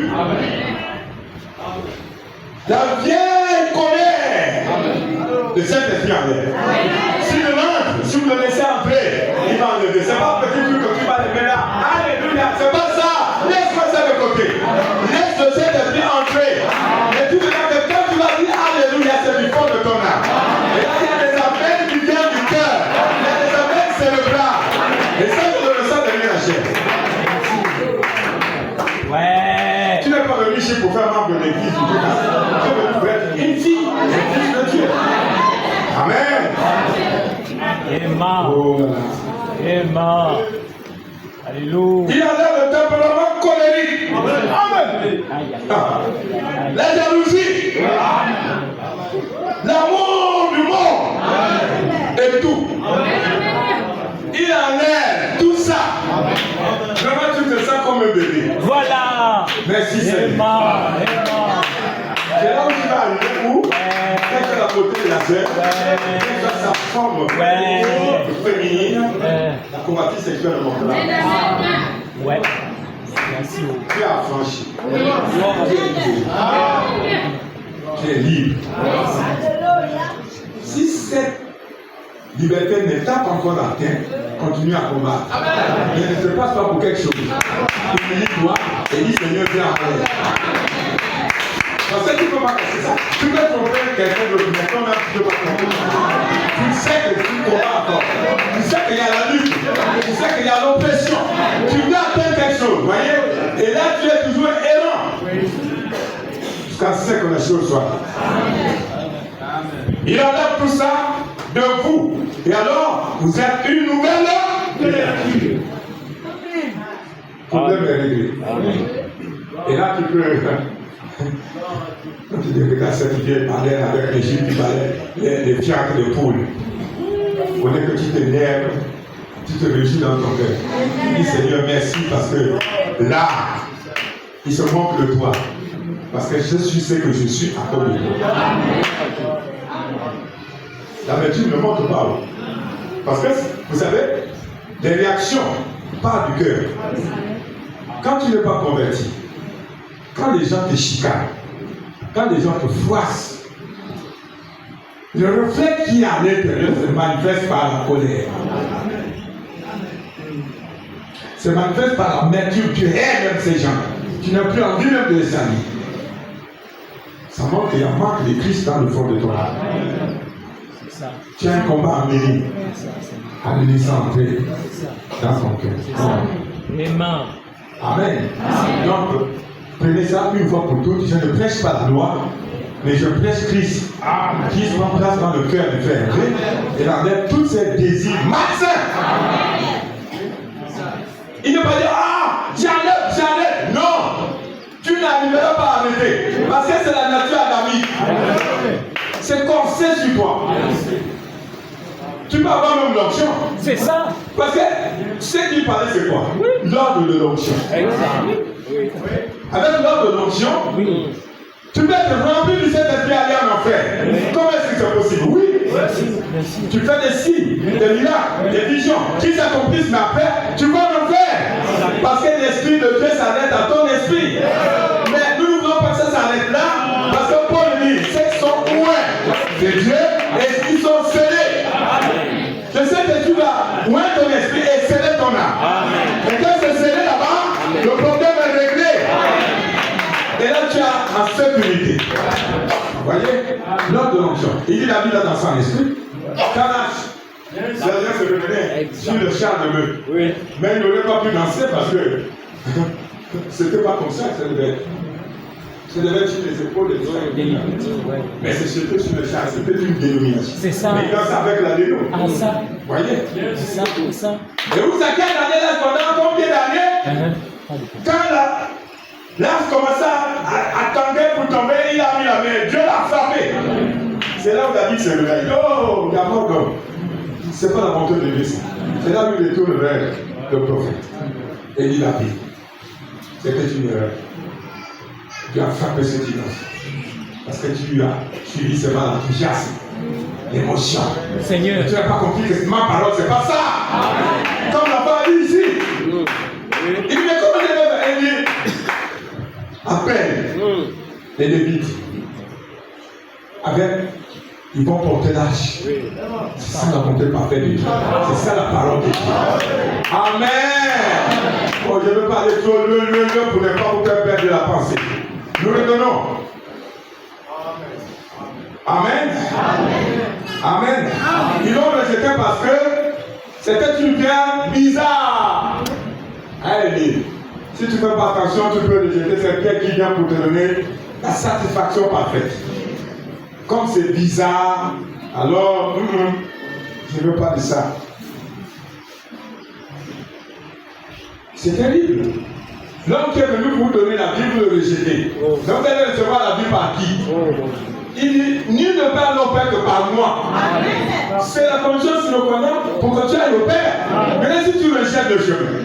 La vieille colère. Le Saint-Esprit enlève. S'il rentre, si vous le laissez entrer, il va enlever. C'est pas un petit truc que tu vas lever là. Alléluia. C'est pas ça. Laisse-moi ça de côté. Laisse le Saint-Esprit entrer. Et tu verras que quand tu vas dire Alléluia, c'est du fond de ton âme. Et là, il y a des appels qui viennent du cœur. Il y a des appels cérébrales. Et ça, je le ressens derrière la chair. Ouais. Tu n'es pas venu ici pour faire membre de l'église. Tu es venu pour être une fille de Dieu. Amen. Amen. Alléluia. Il enlève le tempérament colérique. Amen. La jalousie. L'amour du monde. Et tout. Il enlève tout ça. Vraiment, tu te sens comme un bébé. Voilà. Merci Seigneur. Amen. C'est là où tu vas arriver où? Quand tu as la beauté et la chair, quelle soit sa forme féminine, la convoitise sexuelle ne montera pas. Ouais. Merci. Tu as affranchi. Tu es libre. Si cette liberté n'est pas encore atteinte, continue à combattre. Mais ne se passe pas pour quelque chose. Humilie-toi et dis Seigneur, viens en l'aide. Parce que tu ne peux pas casser ça. Tu peux tromper quelqu'un d'autre, mais toi-même tu ne peux pas tromper. Tu sais que tu combats encore. Tu sais qu'il y a la lutte. Tu sais qu'il y a l'oppression. Tu veux atteindre quelque chose, voyez. Et là, tu es toujours errant. Jusqu'à ce que les choses soient. Il enlève tout ça de vous. Et alors, vous êtes une nouvelle créature. Le problème est réglé. Et là, tu peux. Quand tu regardes cette vieille baleine avec les gilets, les fiacres de poule, au lieu que tu t'énerves, tu te réjouis dans ton cœur. Tu dis Seigneur, merci parce que là, il se moque de toi. Parce que je suis ce que je suis à cause de toi. L'amertume ne monte pas. Parce que, vous savez, les réactions partent du cœur. Quand tu n'es pas converti, quand les gens te chicanent, quand les gens te froissent, le reflet qui est à l'intérieur se manifeste par la colère. Se manifeste par l'amertume. Tu hais même ces gens. Tu n'as plus envie même de les saluer. Ça montre qu'il y a un manque de Christ dans le fond de toi. Tu as un combat à mener, à le laisser entrer dans ton cœur. Amen. Donc, prenez ça une fois pour toutes. Je ne prêche pas la loi, mais je prêche Christ. Qui se prend place dans le cœur du frère. Et enlève tous ces désirs malsains. Il ne va pas dire, j'enlève. Non. Tu n'arriveras pas à arrêter. Parce que c'est la nature adamique. C'est corsé sur toi. Tu peux avoir même l'onction. C'est ça. Parce que ce qu'il parlait, c'est quoi? L'ordre de l'onction. Avec l'ordre de l'onction, tu peux être rempli du Saint-Esprit aller en enfer. Comment est-ce que c'est possible? Oui. Tu fais des signes, des miracles, des visions qui s'accomplissent, mais après, tu vas en enfer. Parce que l'Esprit de Dieu s'arrête à ton esprit. Mais nous ne voulons pas que ça s'arrête là. Parce que Paul dit, ceux qui sont ouverts de Dieu et qui sont scellés. Je sais que tu vas ouvrir ton esprit et sceller ton âme. Et quand c'est scellé là-bas, le problème est réglé. Et là, tu as en sécurité. Vous voyez, l'ordre de l'onction. Il dit la Bible dans son esprit. Quand l'Alliance se revenait sur le char de meute. Mais il n'aurait pas pu danser parce que c'était pas comme ça que ça devait être. Ça devait être sur les épaules des gens. Mais c'est surtout sur le char, c'était une dénomination. C'est ça. Mais il danse avec la déno. Ah, ça. Vous voyez? C'est ça, c'est ça. Et vous savez quelle année là, pendant combien d'années? Quand l'âme commençait à tomber pour tomber, il a mis la main. Dieu l'a frappé. C'est là où David se réveille. Oh, il y a mort d'homme. C'est pas la bonté de Dieu. C'est là où il retourne vers le prophète. Et il dit la vie. C'était une erreur. Tu as frappé cet innocent. Parce que tu as suivi seulement l'enthousiasme, l'émotion. Seigneur. Tu n'as pas compris que ma parole, c'est pas ça. Comme l'a pas dit ici. Il dit, mais comment je vais faire? Il dit, appelle les Lévites. Avec, ils vont porter l'âge. C'est ça la bonté parfaite de Dieu. C'est ça la parole de Dieu. Amen. Oh, je ne veux pas aller trop loin pour ne pas vous faire perdre la pensée. Nous redonnons. Amen. Amen. Ils l'ont rejeté parce que c'était une pierre bizarre. Allez, si tu ne fais pas attention, tu peux rejeter cette pierre qui vient pour te donner la satisfaction parfaite. Comme c'est bizarre, alors je ne veux pas de ça. C'est terrible. L'homme qui est venu pour vous donner la vie, vous le rejetez. Donc vous allez recevoir la vie par qui? Il dit, nul ne perd au Père que par moi. C'est la condition sur le connaît pour que tu ailles au Père. Mais si tu rejettes le chemin,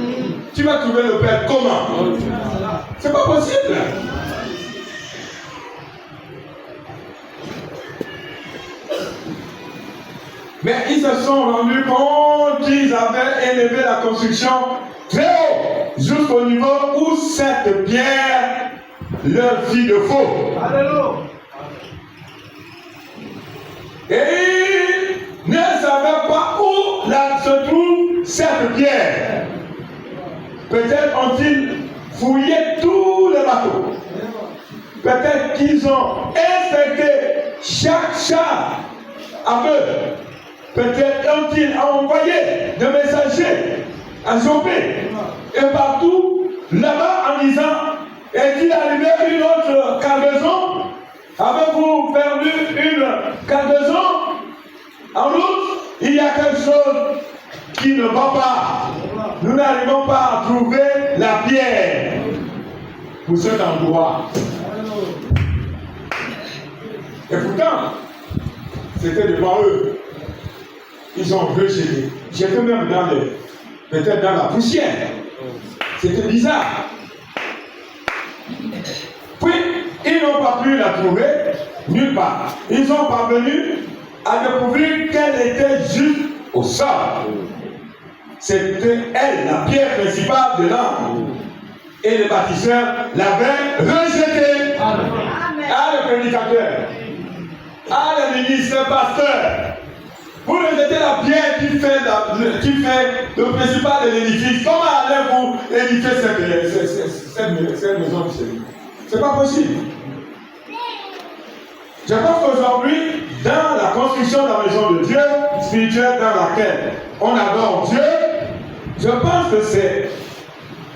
tu vas trouver le Père comment? C'est pas possible. Mais ils se sont rendus compte qu'ils avaient élevé la construction très haut, jusqu'au niveau où cette pierre leur fit de faux. Alléluia. Et ils ne savaient pas où se trouve cette pierre. Peut-être ont-ils fouillé tous les bateaux. Peut-être qu'ils ont inspecté chaque char à eux. Peut-être ont-ils envoyé des messagers à Joppé et partout là-bas en disant: est-il arrivé une autre cargaison? Avez-vous perdu une cargaison? En route, il y a quelque chose qui ne va pas. Nous n'arrivons pas à trouver la pierre pour cet endroit. Et pourtant, c'était devant eux. Ils ont rejeté. J'étais même peut-être dans la poussière. C'était bizarre. Puis, ils n'ont pas pu la trouver nulle part. Ils sont parvenus à découvrir qu'elle était juste au sol. C'était elle, la pierre principale de l'angle. Et les bâtisseurs l'avaient rejetée. Ah, le prédicateur. Ah, le ministre, le pasteur. Vous rejetez la pierre qui fait le principal de l'édifice. Comment allez-vous édifier cette maison de Seigneur? C'est pas possible. Je pense qu'aujourd'hui, dans la construction de la maison de Dieu, spirituelle dans laquelle on adore Dieu, je pense que c'est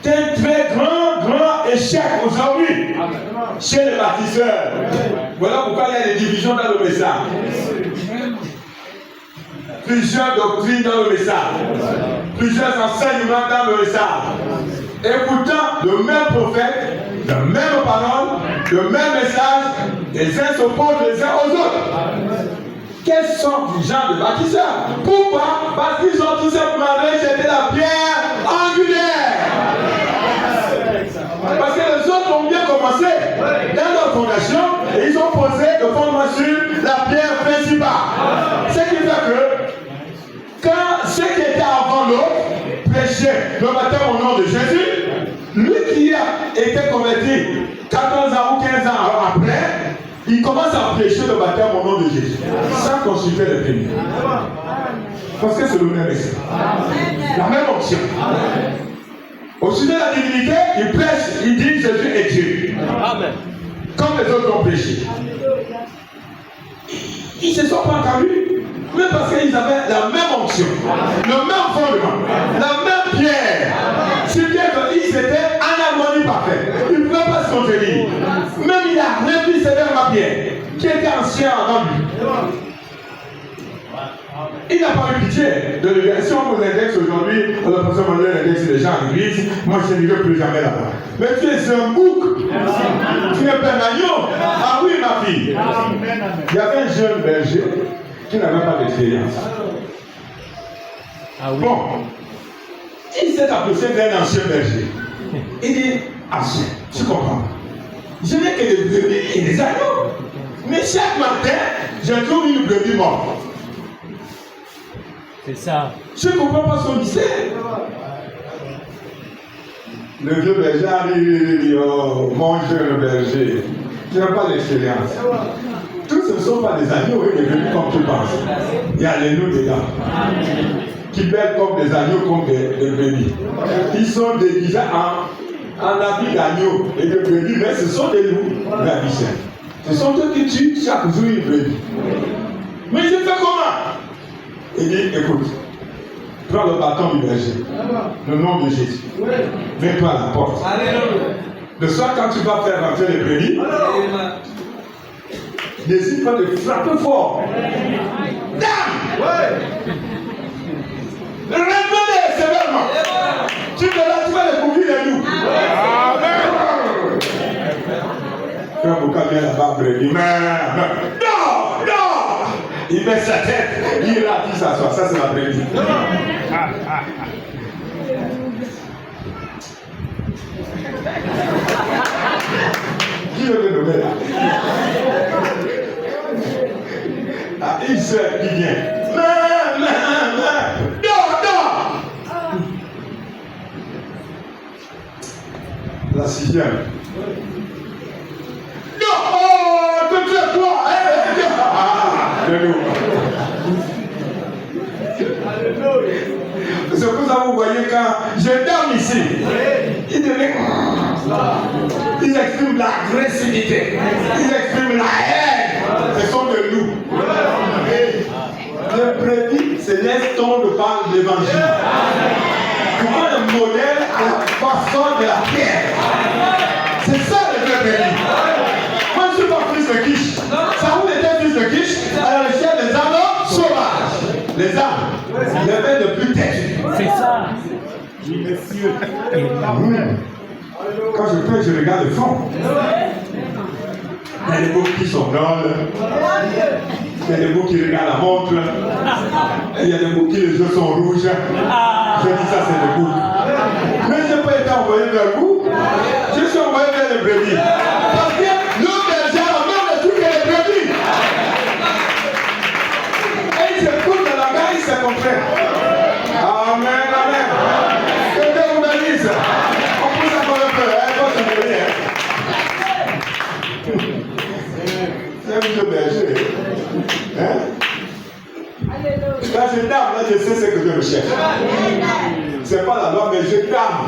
un très grand échec aujourd'hui chez les bâtisseurs. Voilà pourquoi il y a des divisions dans le message. Plusieurs doctrines dans le message. Plusieurs enseignements dans le message. Et pourtant, le même prophète, la même parole, le même message, les uns s'opposent les uns aux autres. Quels sont les gens de bâtisseurs? Pourquoi? Parce qu'ils ont tout simplement rejeté la pierre angulaire. Parce que les autres ont bien commencé dans leur fondation et ils ont posé le fondement sur la pierre principale. Ce qui fait que quand ceux qui étaient avant l'autre prêchaient le baptême au nom de Jésus, lui qui a été converti 14 ans ou 15 ans après, il commence à prêcher le baptême au nom de Jésus, sans consulter les premiers. Parce que c'est le même message. La même option. Au sujet de la divinité, il prêche, il dit Jésus est Dieu. Amen. Comme les autres ont prêché. Ils ne se sont pas entendus. Mais parce qu'ils avaient la même option, le même fondement, la même pierre. Si bien qu'ils étaient en harmonie parfaite. Ils ne pouvaient pas se contenir. Même il a repris sévèrement pierre, qui était ancien avant lui. Il n'a pas eu pitié de l'église. Si on vous indexe aujourd'hui, le professeur Manuel indexe les gens à l'église, moi je ne dirai plus jamais là-bas. Mais tu es un bouc. Tu n'es pas un agneau. Ah oui, ma fille. Il y avait un jeune berger qui n'avait pas d'expérience. Ah oui. Bon, il s'est approché d'un ancien berger. Il dit, ancien, tu comprends? Je n'ai que des brebis et des agneaux. Mais chaque matin, je trouve une brebis morte. C'est ça. Je ne comprends pas son mystère. Le vieux berger arrive et dit, oh, mon jeune berger, tu n'as pas d'expérience. Tous ce ne sont pas des agneaux et des brebis comme tu penses. Il y a les loups dedans. Qui bêtent comme des agneaux, comme des brebis. Ils sont déguisés en habits d'agneaux et de brebis, mais ce sont des loups ravisseurs. Ce sont eux qui tuent chaque jour une brebis. Mais je fais comment? Il dit, écoute, prends le bâton du berger, le nom de Jésus. Mets-toi à la porte. Le soir, quand tu vas faire rentrer les brebis, n'hésite pas de frapper fort. Dame! Révèle sévèrement. Tu vas découvrir les loups. Amen. Frère Bouka vient là-bas, brebis. Non! Il met sa tête, il a dit s'asseoir. Ça, c'est la brebis. Qui veut le nommer là? Ah, une sœur qui vient. Dors. La sixième. Non, oh, que tu es toi. C'est pour ça que vous voyez quand je dors ici, ils expriment l'agressivité, ils expriment la haine. Ce sont de nous. Le brebis se laisse tomber par l'évangile. Comment le modèle à la façon de la pierre. C'est ça le vrai brebis. Moi je ne suis pas fils de Kish. Saoul était fils de Kish à la recherche des âmes sauvages. Les âmes, il avait le plus têtu. C'est ça. Quand je prie, je regarde le fond. Il y a des boucs qui sont drôles. Il y a des boucs qui regardent la montre. Il y a des boucs qui les yeux sont rouges. Je dis ça, c'est des boucs. Mais je n'ai pas été envoyé vers vous. Je suis envoyé vers les brebis. Parce que nous, les gens, on a tout que les brebis. Et ils s'écoutent dans la gare, ils se comprennent. Amen, amen. Que Dieu vous bénisse. On pousse encore un peu, hein, quand je me c'est un vieux berger. Hein? Quand je dame, là, je sais ce que je recherche. C'est pas la loi, mais je dame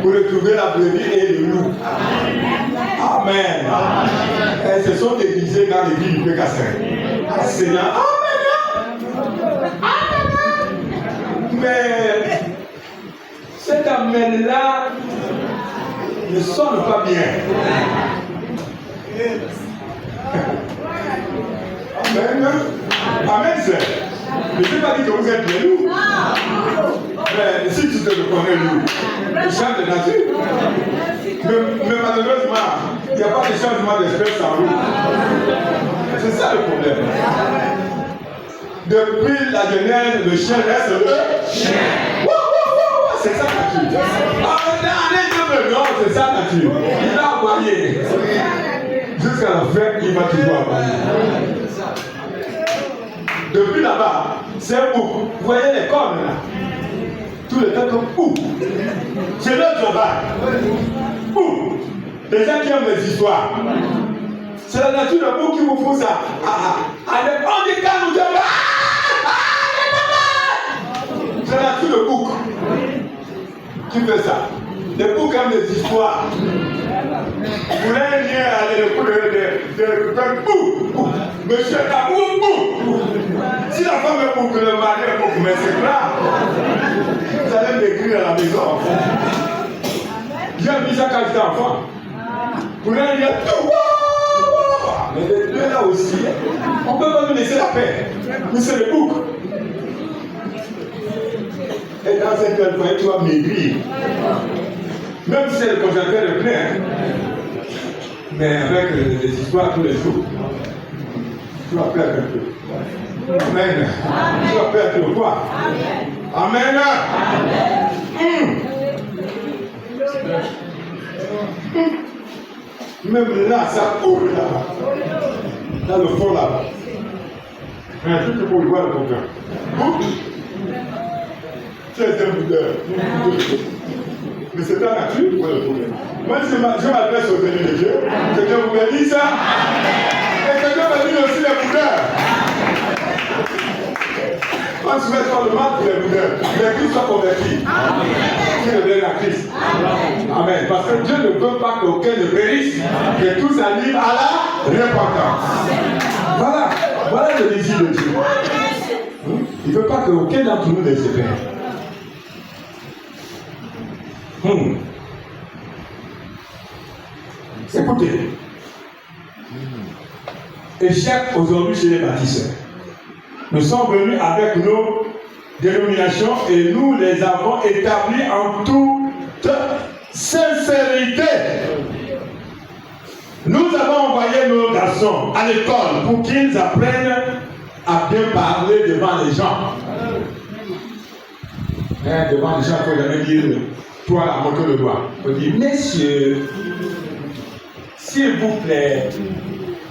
pour retrouver la brebis et le loup. Amen. Et ce sont déguisés dans l'église du Pécassin. Seigneur. Mais cet amen-là ne sonne pas bien. Amen. Amen, c'est. Je ne sais pas dire que vous êtes des loups. Mais si tu te reconnais loup, tu chantes de nature. Mais malheureusement, il n'y a pas de changement d'espèce en loup. C'est ça le problème. Depuis la Genèse, le chien reste le chien. C'est ça la nature. Non, c'est ça la nature. Il a aboyé. Jusqu'à la fin, il va toujours aboyer. Depuis là-bas, c'est un bouc. Vous voyez les cornes là? Tout le temps comme bouc. C'est leur travail. Bouc. Les gens qui aiment les histoires. C'est la nature de bouc qui vous pousse à on dit calme, vous dites c'est la nature de bouc qui fait ça. Les boucs aiment les histoires. Vous voulez un lien à l'écoute de bouc. Monsieur est bouc. Si la femme est bouc, le mari est bouc, mais c'est grave. Vous allez m'écrire à la maison. J'ai vu ça quand j'étais enfant. Vous voulez un lien tout. Mais les deux là aussi, on ne peut pas nous laisser la paix. Mais c'est le bouc. Et dans cette fois, tu vas maigrir. Même si le congélateur est plein. Mais avec les histoires tous les jours, tu vas perdre un peu. Amen. Tu vas perdre le poids. Amen. Même là, ça coule là-bas. Dans le fond là-bas. Mais un truc pour le voir le problème. C'est un boudeur. Mais c'est ta nature pour le problème. Moi, je m'adresse au Seigneur de Dieu. Que Dieu vous bénisse. Et que Dieu bénisse aussi les boudeurs. On ne souhaite pas le mal pour les boudeurs. Mais qu'ils soient convertis. Qu'ils deviennent à Christ. Amen. Parce que Dieu ne veut pas qu'aucun ne périsse, que tous arrivent à la repentance. Voilà le désir de Dieu. Il ne veut pas qu'aucun d'entre nous ne se perde. Écoutez, échec aujourd'hui chez les bâtisseurs. Nous sommes venus avec nos dénominations et nous les avons établies en toute sincérité. Nous avons envoyé nos garçons à l'école pour qu'ils apprennent à bien parler devant les gens. Devant les gens, il ne faut jamais dire toi la moto de doigt. Il faut dire messieurs, s'il vous plaît,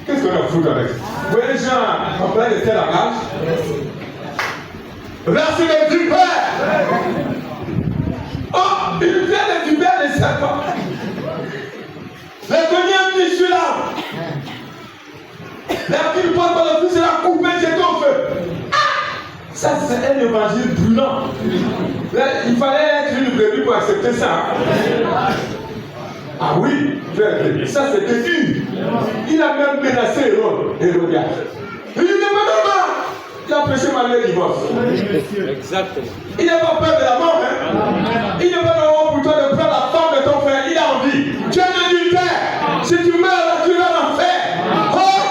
qu'est-ce qu'on a foutu avec? Vous voyez les gens en train de faire la marche? Verset des vipères. Oh, il vient des vipères des serpents. Les premiers mis sur l'arbre. Les qui portent par le fils, c'est la coupée, jeté au feu. Ça, c'est un évangile brûlant. Là, il fallait être une brebis pour accepter ça. Ah oui, ça c'était une. Il a même menacé Hérodiade. Il dit, mais non, il a prêché malgré le divorce. Exactement. Il n'a pas peur de la mort. Hein? Il n'a pas d'avoir pour toi de prendre la femme de ton frère. Il a envie. Tu es un adultère. Si tu meurs là, tu vas en enfer. Oh!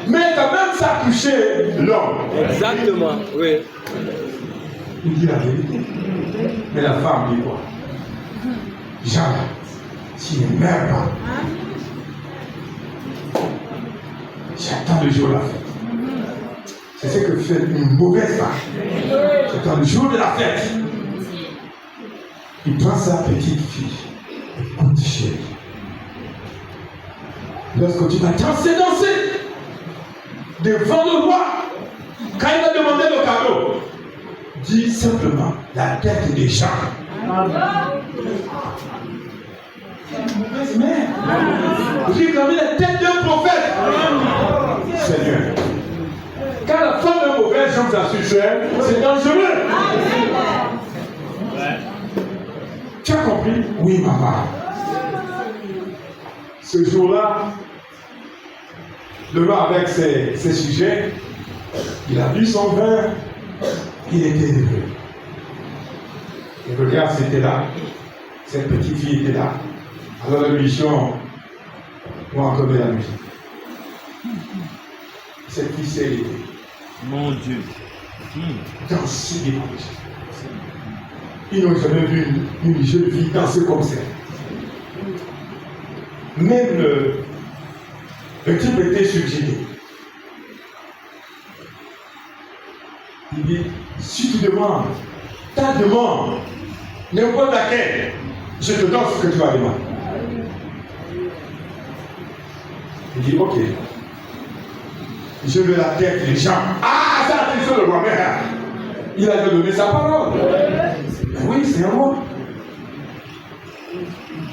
Mais quand même, ça a touché l'homme. Exactement, oui. Il dit la vérité. Mais la femme dit quoi? Jamais. Tu ne meurs pas. J'attends le jour de la fête. C'est ce que fait une mauvaise femme. J'attends le jour de la fête. Il prend sa petite fille. Écoute, chérie. Lorsque tu vas danser devant le roi, quand il va demander le cadeau, dis simplement la tête des gens. C'est une mauvaise mère. J'ai comme la tête d'un prophète. Seigneur. Quand la femme est mauvaise, je vous assure, c'est dangereux. Tu as compris? Oui, maman. Ce jour-là, le roi avec ses sujets, il a bu son vin, il était heureux. Et regarde, c'était là. Cette petite fille était là. Alors la mission, on entendait la musique. Cette fille s'est élevée. Mon Dieu. Danser des musiques. Ils n'ont jamais vu une jeune fille danser comme ça. Même le type était subjugué. Il dit, si tu demandes, ta demande, n'importe laquelle, je te donne ce que tu vas demander. Il dit, ok. Je veux la tête des gens. Ah, ça a touché le roi. Mais il a donné sa parole. Oui, c'est un roi.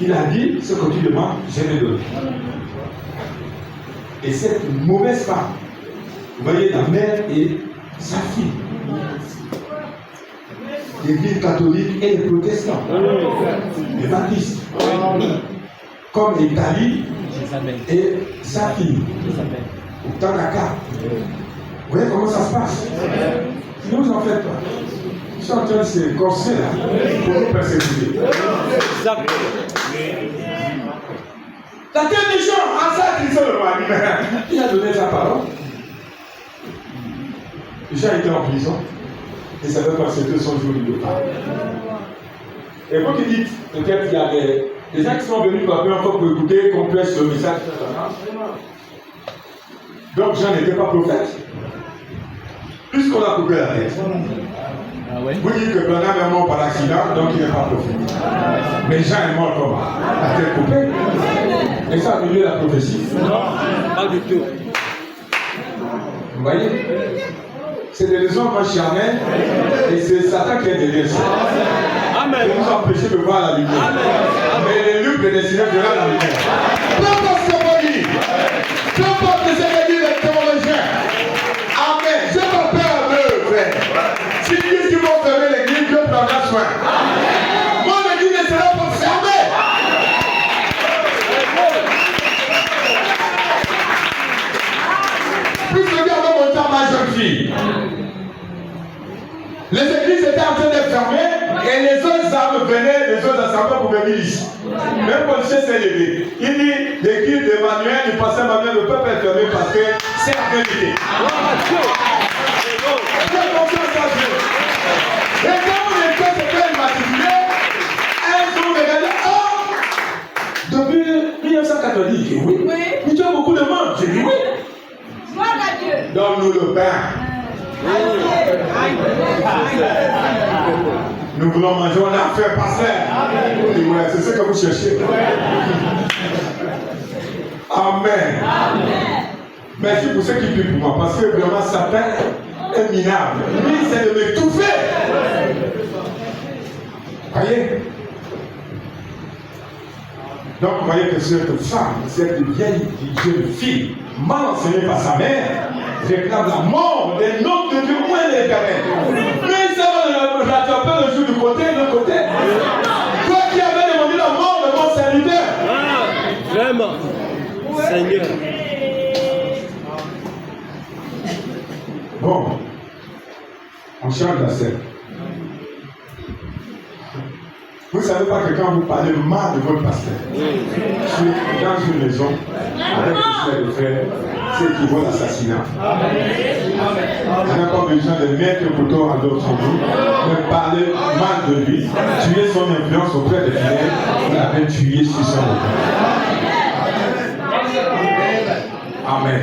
Il a dit, ce que tu demandes, je vais donner. Et cette mauvaise femme, vous voyez la mère et sa fille. L'Église catholique et les protestants. Les baptistes. Comme l'Italie et sa fille. Au Tanaka. Vous voyez comment ça se passe? Ne vous en faites pas. Ils sont en train de se corser là pour nous persécuter. Exactement. La tête des gens, en ça, Christ le roi, il a donné sa parole. Jean était en prison et ça veut passer 200 jours de départ. Et vous qui dites, peut-être qu'il y a des gens qui sont venus pour la première fois pour écouter qu'on prêche le message. Donc Jean n'était pas prophète. Puisqu'on a coupé la tête. Ah ouais? Vous dites que Branham est mort par accident, donc il n'est pas prophète. Mais Jean est mort comment? La tête coupée. Et ça a donné la prophétie. Non, pas du tout. Vous voyez? C'est des raisons charnelles et c'est Satan qui est derrière ça. Amen. Pour nous empêcher de voir la lumière. Amen. Mais les lieux prédestinés verront la lumière. Peu importe ce qu'on dit, peu importe ce que disent les théologiens. Amen. Je n'ai pas peur d'eux, frère. S'ils disent qu'ils vont fermer l'église, Dieu prendra soin. Mon église ne sera pas fermée. Plus que Dieu avait monté à ma jeune fille. Les églises étaient en train d'être fermées et les autres âmes venaient, les autres assemblées pour venir ici. Même policier s'est levé. Il dit, l'église d'Emmanuel, du pasteur Emmanuel, le peuple est fermé parce que c'est la vérité. Fais confiance à Dieu. Et quand on était se fait immatriculer, un jour, regardez, oh, depuis 1990, j'ai dit oui. Mais tu as beaucoup de monde. J'ai dit oui. Donne-nous le pain. Nous voulons manger, on a fait passer. Ouais, c'est ce que vous cherchez. Amen. Merci pour ceux qui prient pour moi. Parce que vraiment, Satan un minable. Lui, c'est de m'étouffer. Voyez? Donc, vous voyez que cette femme, cette vieille jeune fille, mal enseignée par sa mère, réclame la mort des noms de Dieu. Où est l'Éternel? Mais ça va le rattraper le jour du côté et de l'autre côté. Toi qui avais demandé la mort de mon serviteur. Ah, vraiment. Seigneur. Bon, on change la scène. Vous ne savez pas que quand vous parlez mal de votre pasteur, dans une maison, avec le frère, c'est qui vaut l'assassinat. On n'a pas besoin de mettre le couteau à d'autres vous, mais parler mal de lui, tuer son influence auprès des fidèles, vous l'avez tué sur son autel. Amen.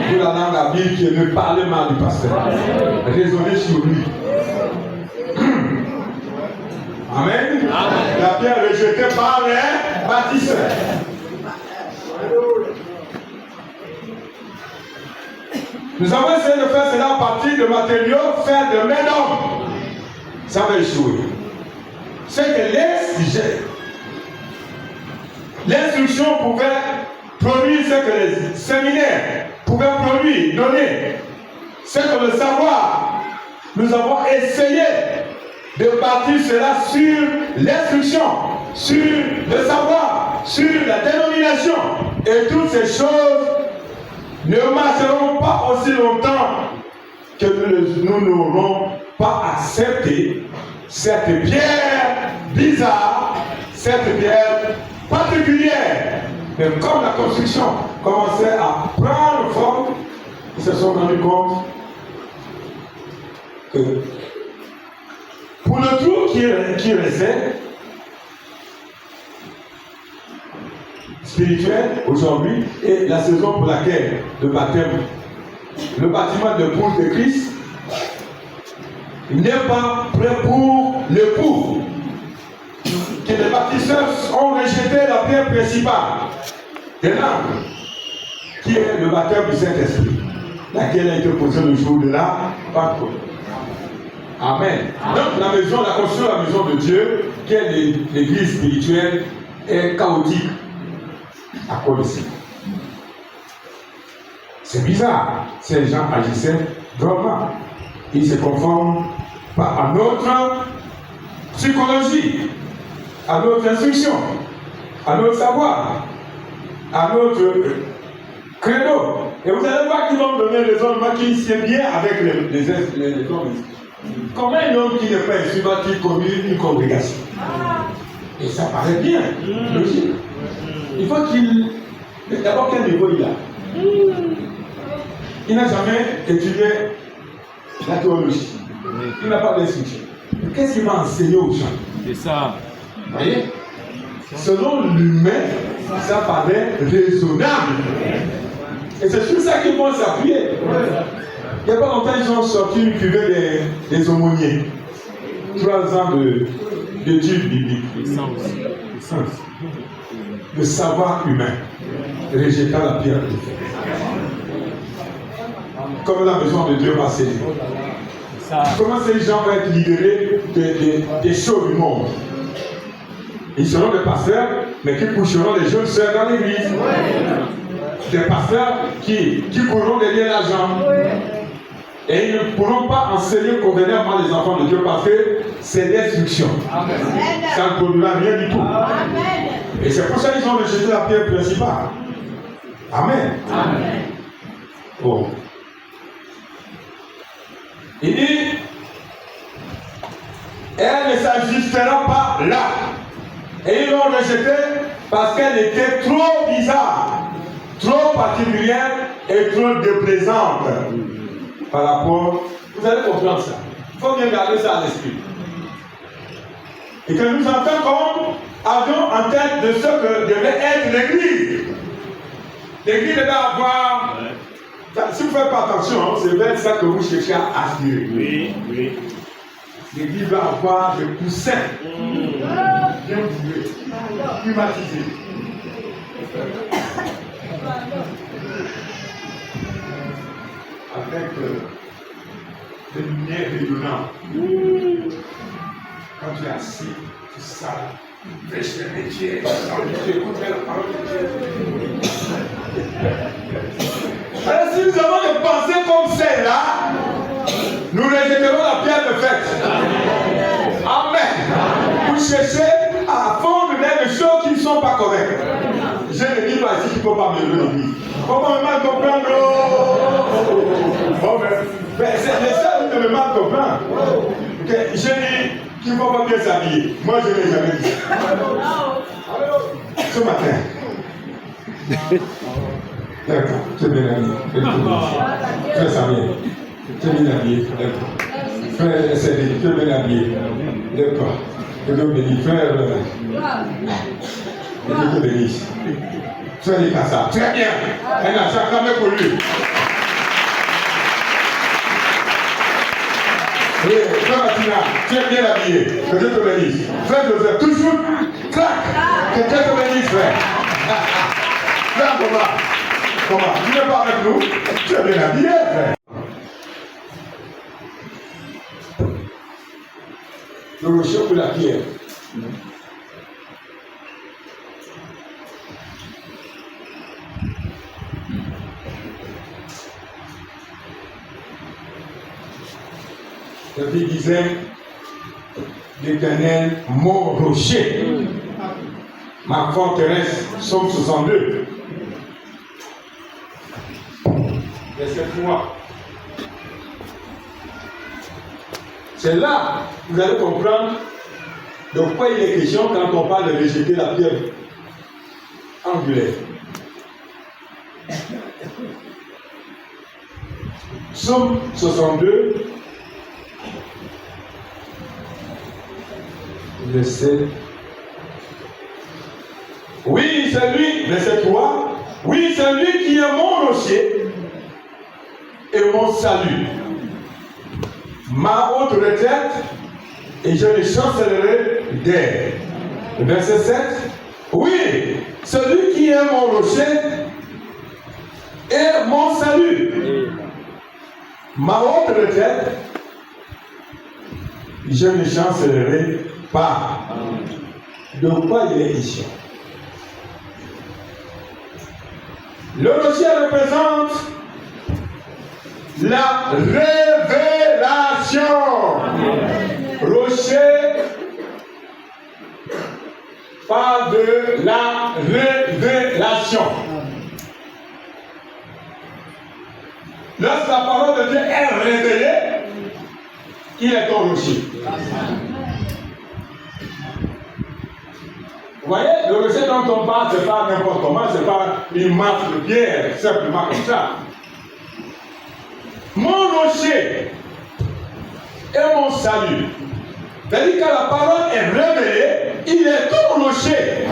Vous l'avez dans la Bible qui est ne parlez mal du pasteur. Raisonnez sur lui. Amen. La pierre rejetée par les bâtisseurs. Nous avons essayé de faire cela à partir de matériaux faits de main d'homme. Ça va échouer. C'est que l'instruction pouvait produire ce que les séminaires pouvaient produire, donner. C'est que le savoir, nous avons essayé de bâtir cela sur l'instruction, sur le savoir, sur la dénomination. Et toutes ces choses ne marcheront pas aussi longtemps que nous n'aurons pas accepté cette pierre bizarre, cette pierre particulière. Mais comme la construction commençait à prendre forme, ils se sont rendus compte que pour le trou qui restait spirituel aujourd'hui et la saison pour laquelle le baptême, le bâtiment de l'épouse de Christ n'est pas prêt pour l'époux. Que les bâtisseurs ont rejeté la pierre principale des langues, qui est le baptême du Saint-Esprit, laquelle a été posée le jour de la Pentecôte. Amen. Donc la construction de la maison de Dieu, qui est l'église spirituelle, est chaotique à cause de ça. C'est bizarre. Ces gens agissaient vraiment. Ils se conforment pas à notre psychologie, à notre instruction, à notre savoir, à notre credo. Et vous allez voir qu'ils vont donner des hommes qui s'aiment bien avec les hommes. Comment un homme qui n'est pas instruit va-t-il conduire une congrégation? Et ça paraît bien, logique. Il faut qu'il... D'abord, quel niveau il a? Il n'a jamais étudié la théologie. Il n'a pas d'instruction. Qu'est-ce qu'il va enseigner aux gens? C'est ça. Vous voyez? Selon l'humain, ça paraît raisonnable. Et c'est sur ça qu'ils vont s'appuyer. Il n'y a pas longtemps, ils ont sorti une cuvée des aumôniers. 3 ans d'études bibliques. Le savoir humain, rejetant la pierre de fer. Comme la maison de Dieu va s'aider. Comment ces gens vont être libérés des choses du monde? Ils seront des pasteurs, mais qui coucheront les jeunes sœurs dans l'église. Des pasteurs qui courront derrière l'argent. Et ils ne pourront pas enseigner convenablement les enfants de Dieu parce que c'est l'instruction. Ça ne produira rien du tout. Et c'est pour ça qu'ils ont rejeté la pierre principale. Amen. Oh. Il dit, elle ne s'ajustera pas là. Et ils l'ont rejetée parce qu'elle était trop bizarre, trop particulière et trop déplaisante par rapport. Vous allez comprendre ça. Il faut bien garder ça à l'esprit. Et que nous en tant qu'hommes avions en tête de ce que devait être l'église. L'église devait avoir. Si vous ne faites pas attention, c'est vers ça que vous cherchez à aspirer. Oui, oui. L'église va avoir des coussins bien bourrés, climatisés. Avec de lumière rayonnante. Quand tu es assis, tu sales, pêche les métiers, tu écoutes la parole de Dieu. Alors si nous avons des pensées comme celle-là, nous rejetterons la pierre de fête. Amen. Vous cherchez à fondre des choses qui ne sont pas correctes. Je ne dis pas ici qu'il ne faut pas me lever l'église. Comment me mal comprendre? Bon, mais c'est les seuls qui me mal comprendre. Okay. Je dis qu'il ne faut pas bien s'habiller. Moi, je ne l'ai jamais dit. Ce matin. D'accord, tu es bien habillé. Frère Samuel, tu es bien habillé. Frère Cédric, tu es bien habillé. D'accord. Que Dieu bénisse. Frère, que Dieu te bénisse. Frère Nikassa, très bien. Elle a chacun pour lui. Oui, frère Martina, tu es bien habillé. Que Dieu te bénisse. Frère Joseph, toujours, clac. Que Dieu te bénisse, frère. Frère Thomas. Comment? Tu n'es pas avec nous? Tu es bien habillé, frère. Le rocher pour la pierre. David disait, l'Éternel, mon rocher, ma forteresse, Psaume 62. Verset 3. C'est là que vous allez comprendre de quoi il est question quand on parle de rejeter la pierre angulaire. Psaume 62, verset. Oui, c'est lui, verset 3. Oui, c'est lui qui est mon rocher et mon salut, ma haute retraite, et je ne chancellerai d'elle. Verset 7. Oui, celui qui est mon rocher et mon salut, ma haute retraite, je ne chancellerai pas. De quoi il est question? Le rocher représente la révélation. Rocher parle de la révélation. Lorsque la parole de Dieu est révélée, il est ton rocher. Vous voyez, le rocher dont on parle, ce n'est pas n'importe comment, ce n'est pas une masse de pierre, simplement comme ça. Mon rocher et mon salut. C'est-à-dire que la parole est révélée, il est ton rocher.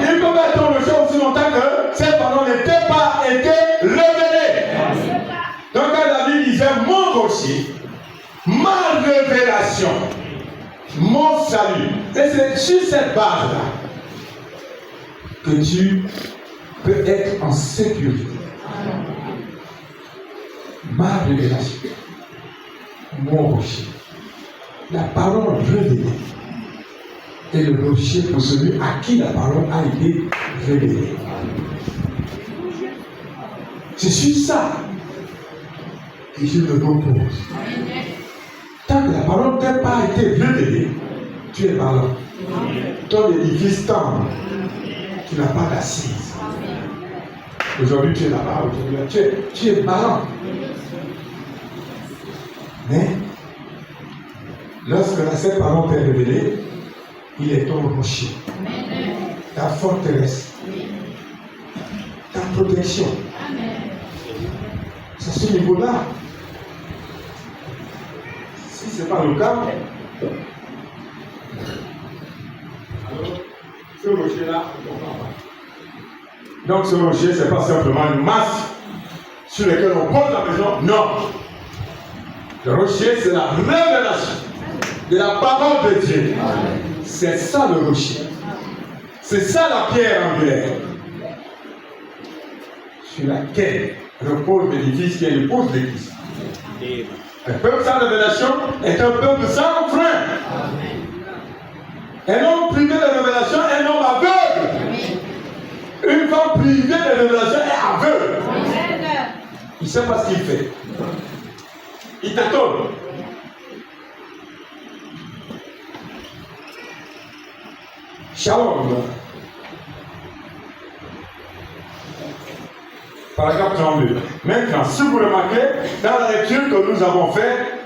Il peut pas être ton rocher aussi longtemps que cette parole n'était pas été révélée. Donc quand David disait mon rocher, ma révélation, mon salut. Et c'est sur cette base-là que tu peux être en sécurité. Ma révélation, mon rocher, la parole révélée est le rocher pour celui à qui la parole a été révélée. C'est sur ça que je me repose. Tant que la parole n'a pas été révélée, tu es malin. Ton édifice tendre, tu n'as pas d'assise. Aujourd'hui, tu es là-bas, tu es malin. Mais, lorsque cette parole t'est révélée, il est ton rocher, ta forteresse, ta protection. C'est à ce niveau-là. Si ce n'est pas le cas, alors ce rocher-là, on ne comprend pas. Donc ce rocher, ce n'est pas simplement une masse sur laquelle on pose la maison. Non. Le rocher, c'est la révélation de la parole de Dieu. C'est ça le rocher. C'est ça la pierre angulaire sur laquelle repose l'édifice qui est l'épouse de Christ. Un peuple sans révélation est un peuple sans frein. Un homme privé de révélation est un homme aveugle. Une femme privée de révélation est aveugle. Il ne sait pas ce qu'il fait. Il t'étonne. Shalom. Paragraphe 32. Maintenant, si vous remarquez, dans la lecture que nous avons faite,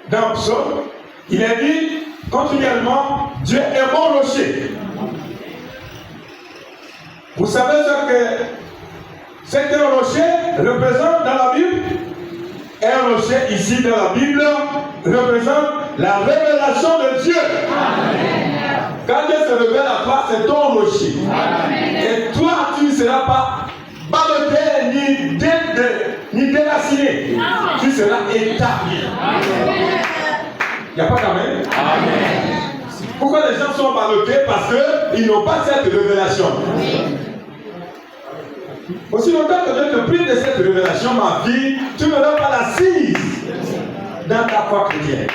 dans le psaume, il est dit continuellement, Dieu est mon rocher. Vous savez ce que c'est qu'un rocher représente dans la Bible? Un rocher ici dans la Bible représente la révélation de Dieu. Amen. Quand Dieu se révèle à toi, c'est ton rocher. Amen. Et toi, tu ne seras pas ballotté ni déraciné. Amen. Tu seras établi. Il n'y a pas d'amen. Amen. Pourquoi les gens sont ballottés? Parce qu'ils n'ont pas cette révélation. Oui. Aussi longtemps que Dieu te prive de cette révélation, ma fille, tu n'auras pas l'assise dans ta foi chrétienne.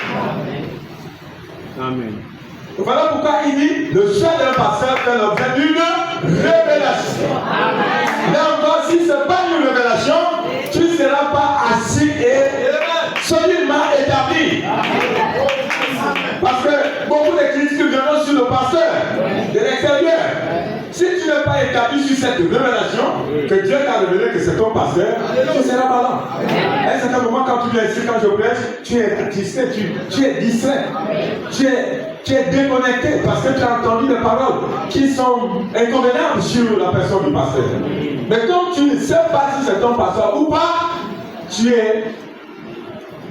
Amen. Voilà pourquoi il dit le choix d'un pasteur fait l'objet d'une révélation. Amen. Là encore, si ce n'est pas une révélation, tu ne seras pas assis et solidement établi. Parce que beaucoup de critiques viennent sur le pasteur de l'extérieur. Si tu n'es pas établi sur cette révélation, que Dieu t'a révélé que c'est ton pasteur, tu seras malin. À un certain moment, quand tu viens ici, quand je prêche, tu es distrait, tu es distrait. Tu es déconnecté parce que tu as entendu des paroles qui sont inconvénientes sur la personne du pasteur. Mais quand tu ne sais pas si c'est ton pasteur ou pas, tu es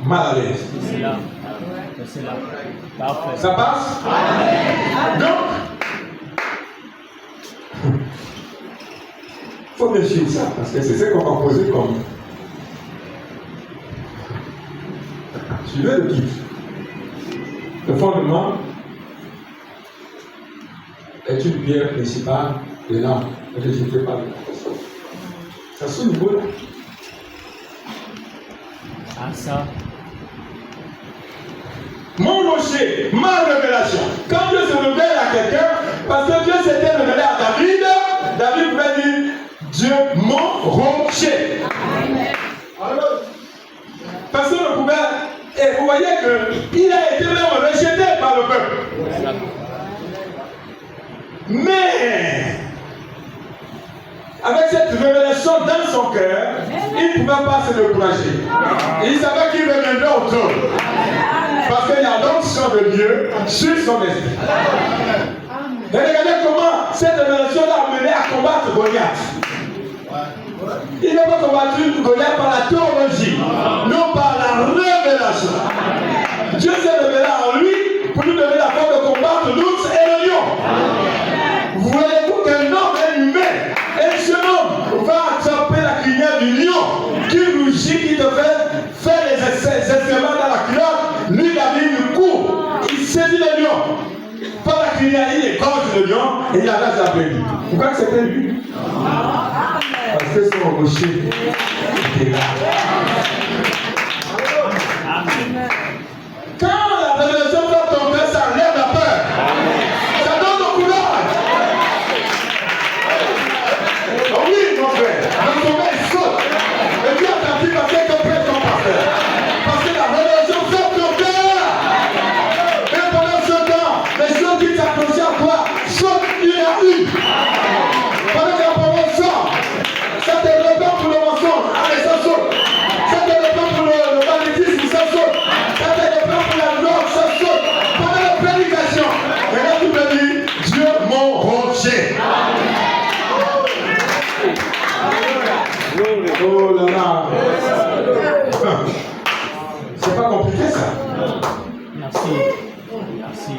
mal à l'aise. C'est là. C'est là. Parfait. Ça passe? Donc, il faut bien suivre ça, parce que c'est ce qu'on va poser comme. Suivez le titre. Le fondement est une pierre principale de l'âme. Je ne fais pas de la. C'est à ce niveau-là. Ah, ça. Mon rocher, ma révélation. Quand Dieu se révèle à quelqu'un, parce que Dieu s'était révélé à David, David pouvait dire Dieu, mon rocher. Personne ne pouvait. Et vous voyez qu'il a été même rejeté par le peuple. Mais, avec cette révélation dans son cœur, il ne pouvait pas se décourager. Et il savait qu'il reviendrait au trône. Parce qu'il y a l'onction de Dieu sur son esprit. Et regardez comment cette révélation l'a amené à combattre Goliath. Il n'a pas combattu Goliath par la théologie, non par la révélation. Dieu s'est révélé en lui pour lui donner la force de combattre l'ours et le lion. Voyez-vous qu'un homme est humain, et ce homme va attraper la crinière du lion qui rougit, qui te fait faire les excréments dans la culotte. Lui, David, il court, il saisit le lion. Par la crinière, il égorge le lion et il arrache la prédit. Vous croyez que c'était lui? Parce que son rocher était là. Quand la révélation fait tomber, ça enlève la peur. Ça donne le courage. Oh oui, mon frère, le sommeil saute. Et Dieu a dit parce que prête ton pasteur. Parce que la révélation fait tomber. Et pendant ce temps, les choses qui s'accrochaient à toi sautent une à une. Pendant que la parole sort, ça te répand pour le mensonge. Allez, ça saute. Ça te répand pour le banditisme, ça saute. Ça te répand pour la drogue, ça saute. Pendant la prédication. Et là, tu me dis, Dieu mon rocher. Oh là là. C'est pas compliqué ça. Merci. Merci.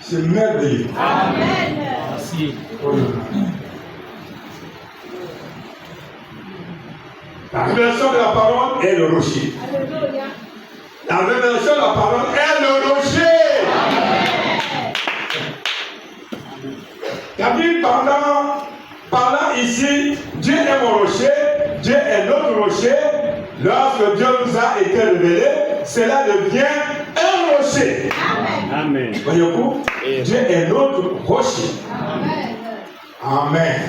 C'est merveilleux. Amen. Merci. Oh là là. La révélation de la parole est le rocher. La révélation de la parole est le rocher. David, parlant ici, Dieu est mon rocher, Dieu est notre rocher, lorsque Dieu nous a été été révélé, cela devient un rocher. Amen. Voyez-vous, Dieu est notre rocher. Amen. Amen.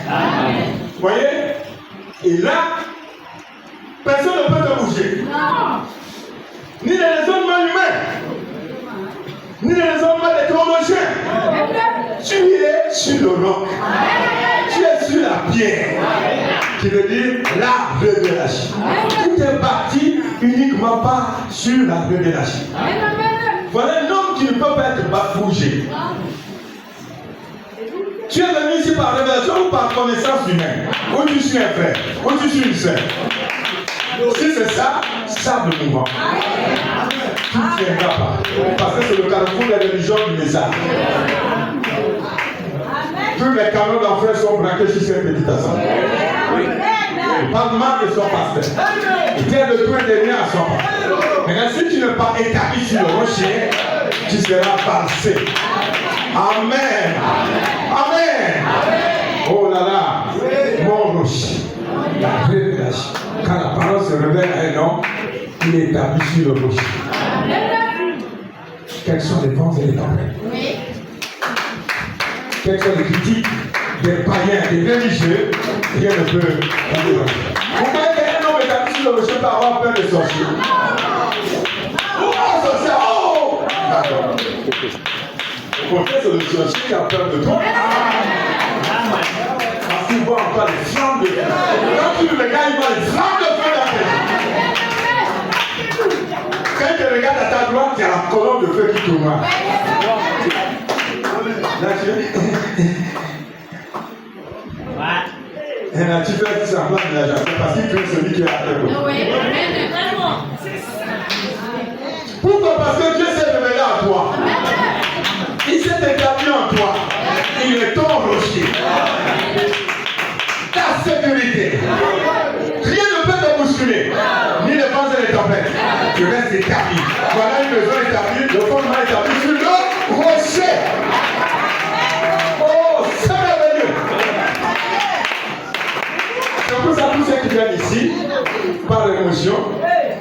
Voyez? Et là, personne ne peut te bouger. Ni les raisonnements humains, ni les raisonnements des théologiens. Tu es sur le roc. Tu es sur la pierre. Qui veut dire la révélation. Tout est bâti uniquement pas sur la révélation. Voilà un homme qui ne peut pas être bafouillé. Tu es venu ici par révélation ou par connaissance humaine? Ou tu suis un frère? Ou tu suis une sœur? Si c'est ça, sable mouvant. Tout tiendra pas. Parce que c'est le carrefour des religions du message. Tous les canons d'enfer sont braqués sur cette petite assemblée. Parlement de son pasteur. Et tu es le tout dernier à son pasteur. Maintenant, si tu n'es pas établi sur le rocher, tu seras passé. Amen. Amen. Oh là là. Mon rocher. La révélation. Quand la parole se révèle à un homme, il est établi sur le rocher. Quels sont les vents et les tempêtes? Quelles sont les critiques des païens, des religieux? Rien ne peut vous déranger. Vous croyez qu'un homme établi sur le rocher peut avoir peur des sorciers? Oh, sorcier! Oh! D'accord. Au contraire, c'est le sorcier qui a peur de toi. Parce qu'il voit encore les flammes de feu. Quand tu le regardes, il voit les flammes de feu dans tes yeux. Quand tu regardes à ta droite, il y a la colonne de feu qui tourne. Là, tu fais semblant de la jambe parce qu'il craint celui qui est à terre. Pourquoi? Parce que Dieu s'est révélé à toi. Il s'est établi en toi. Il est ton rocher. Ta sécurité. Rien ne peut te bousculer. Ni les vents et les tempêtes. Tu restes établi. Voilà une maison établie. Le fondement établi sur le rocher. Oh, c'est merveilleux. C'est pour ça tous ceux qui viennent ici, par émotion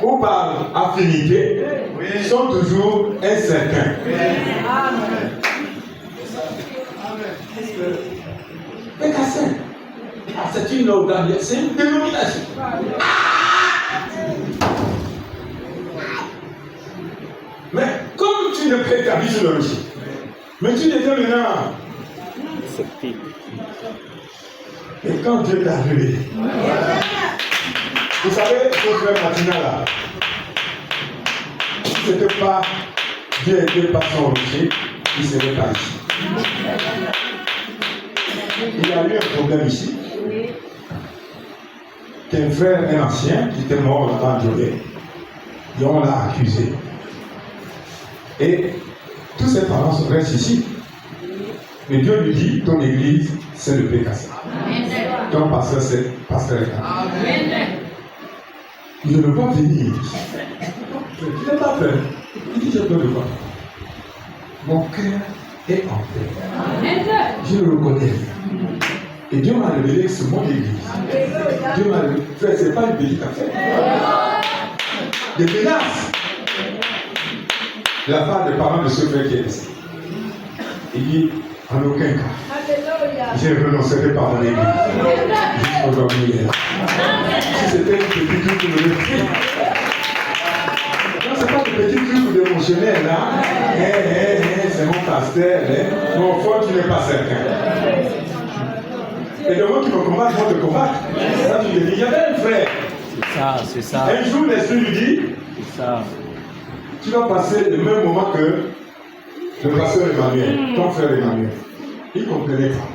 ou par affinité, sont toujours incertains. Mais Cassin, c'est une organe, c'est une dénomination. Mais comme tu ne peux établir sur le rocher, mais tu deviens maintenant. Et quand Dieu t'a révélé, vous savez, ce frère matinal là, si ce n'était pas Dieu était par son rocher, il ne serait pas ici. Il y a eu un problème ici. Qu'un frère, un ancien, qui était mort dans le Jodé, et on l'a accusé. Et tous ses parents restent ici. Mais Dieu lui dit, ton église, c'est le PKC. Ton pasteur, c'est pasteur. Je ne veux pas venir. Je n'ai pas peur. Il dit, j'ai peur de quoi? Mon cœur est en paix. Je le reconnais. Et Dieu m'a révélé que c'est mon église. Dieu m'a révélé. Frère, ce n'est pas une petite affaire. Des menaces. La part des parents de ce frère qui est resté. Il dit, en aucun cas, je ne renoncerai pas à mon église. Jusqu'aujourd'hui, il est là. Si c'était une petite truc de l'esprit. Non, ce n'est pas une petite truc d'émotionnel, là. C'est mon pasteur. Mon frère, tu n'es pas certain. Et le mot qui me combat, je vais te combattre. Ça, tu dis, il y avait un frère. C'est ça, c'est ça. Un jour, l'esprit lui dit, C'est ça. tu vas passer le même moment que le pasteur Emmanuel, ton frère Emmanuel. Il ne comprenait pas.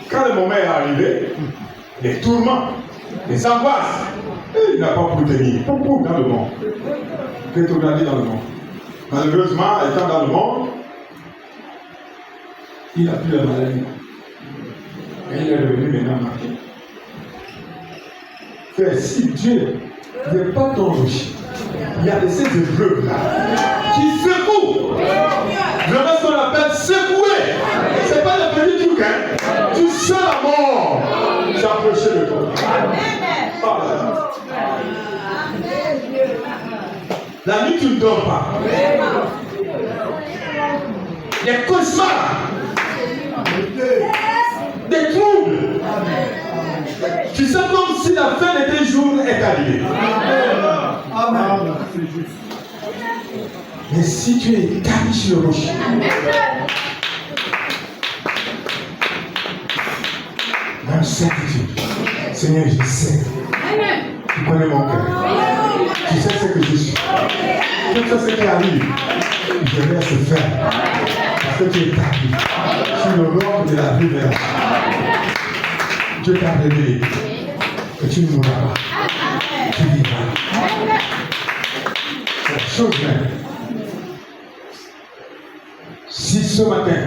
Quand le moment est arrivé, les tourments, les angoisses, il n'a pas pu tenir. Beaucoup dans le monde. Rétrogradé dans le monde. Malheureusement, étant dans le monde, il n'a plus la maladie. Et il est revenu maintenant marqué. Frère, si Dieu n'est pas ton rocher, il y a de ces épreuves-là qui secouent. Vraiment ce qu'on appelle secouer. Ce n'est pas le petit truc, hein. Tu sens la mort s'approcher de toi. La nuit, tu ne dors pas. Des cauchemars. Des troubles. Tu sais comme si la fin de tes jours est arrivée. Amen. Mais si tu es établi sur le rocher, même certitude, Seigneur, je sais. Tu connais mon cœur. Tu sais ce que je suis. Tu sais ce qui arrive. Je laisse faire. Parce que tu es établi sur le bord de la rivière. Dieu t'a révélé que tu ne mourras pas. Tu vivras. C'est la chose même. Si ce matin,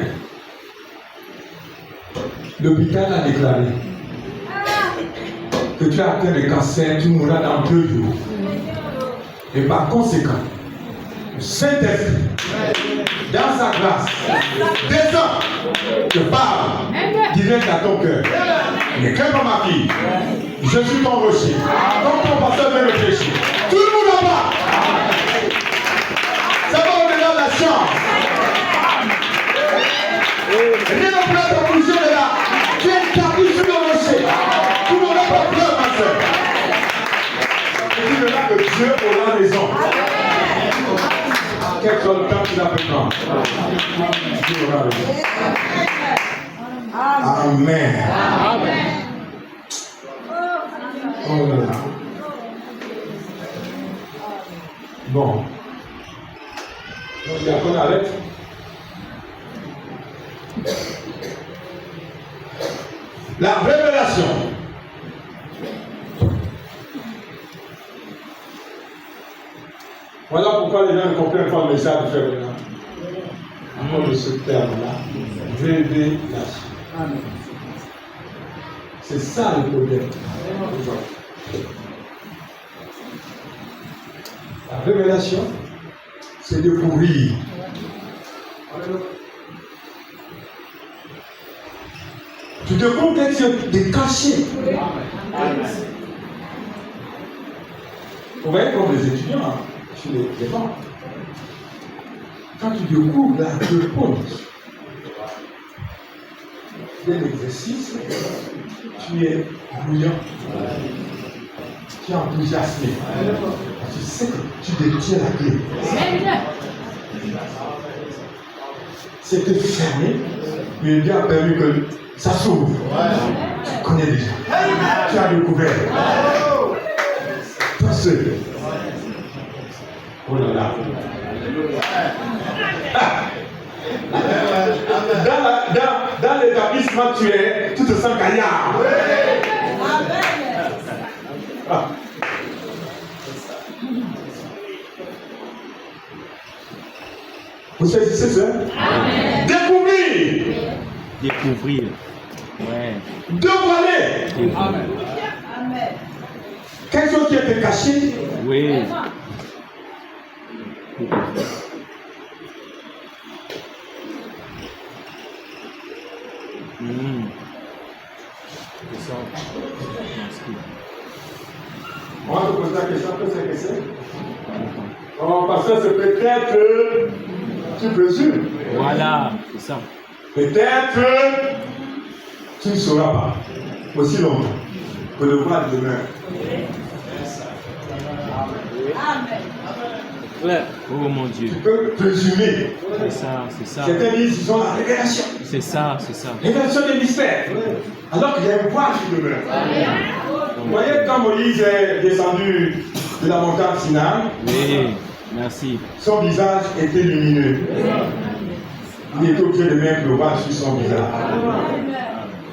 l'hôpital a déclaré que tu as atteint le cancer, tu mourras dans 2 jours. Et par conséquent, le Saint-Esprit, dans sa grâce, descend, te parle, direct à ton cœur. Ne crains pas ma fille, je suis ton rocher. Comme ton pasteur vient le péché, tout le monde en bas. Ça va au-delà de la chance. Rien ne peut ta bouger de là. Tu es établi sur le rocher. Tu n'auras pas peur, ma soeur. Et tu verras que Dieu aura raison. Quel soit le temps qu'il a fait prendre. Dieu aura raison. Amen. Amen. Oh là là. Bon. Donc, il y a qu'on arrête. La révélation. Voilà pourquoi les gens ne comprennent pas le message de frère Bernard. À cause de ce terme-là, révélation. C'est ça le problème. La révélation, c'est découvrir. Tu découvres quelque chose de caché. Vous voyez comme les étudiants sur les bancs. Quand tu découvres la réponse d'un exercice, tu es bouillant. Tu es enthousiasmé. Tu sais que tu détiens la clé. C'était fermé, mais Dieu a permis que ça s'ouvre. Tu connais déjà. Tu as découvert. Toi seul. Oh là là. Dans l'établissement, tu te sens gaillard. Ah. Vous saisissez ça? Découvrir. Découvrir. Ouais. Dévoiler. Amen. Quelque chose qui était caché. Oui. C'est ça. On va te poser la question, qu'est-ce que c'est? Oh, parce que c'est peut-être tu présumes. Voilà, c'est ça. Peut-être tu ne sauras pas aussi longtemps que le voir demeure. Ouais. Oh mon Dieu. Tu peux présumer. C'est ça, c'est ça. Certains disent qu'ils ont la révélation. C'est ça, c'est ça. Révélation des mystères. Alors qu'il y a un voile qui demeure. Vous voyez quand Moïse est descendu de la montagne Sinaï, Oui, merci. son visage était lumineux. Il était obligé de mettre le voile sur son visage.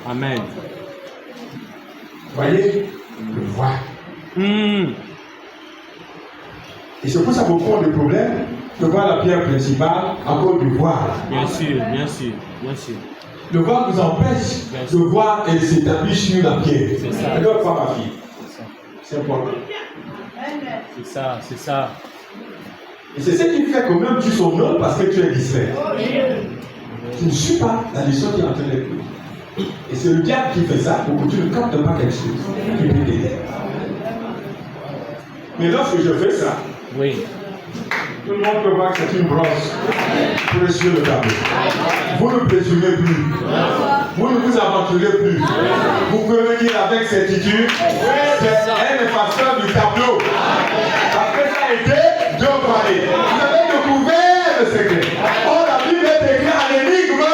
Amen. Vous voyez le voile. Et c'est pour ça qu'on prend le problème de voir la pierre principale à cause du voile. Bien sûr, bien sûr, bien sûr. Le voile nous empêche de voir et s'établir sur la pierre. C'est ça. Elle doit voir ma fille. C'est ça. C'est important. C'est ça, c'est ça. Et c'est ce qui fait que même tu somnoles parce que tu es distrait. Tu ne suis pas la leçon qui est en train d'être prise. Et c'est le diable qui fait ça pour que tu ne captes pas quelque chose qui peut t'aider. Mais lorsque je fais ça, Oui. Tout le monde peut voir que c'est une brosse pour essuyer le tableau. Vous ne présumez plus. Vous ne vous aventurez plus. Vous pouvez dire avec certitude, c'est un effaceur du tableau. Parce que ça a été dévoilé. Vous avez découvert le secret. Oh, la Bible est écrite en énigme.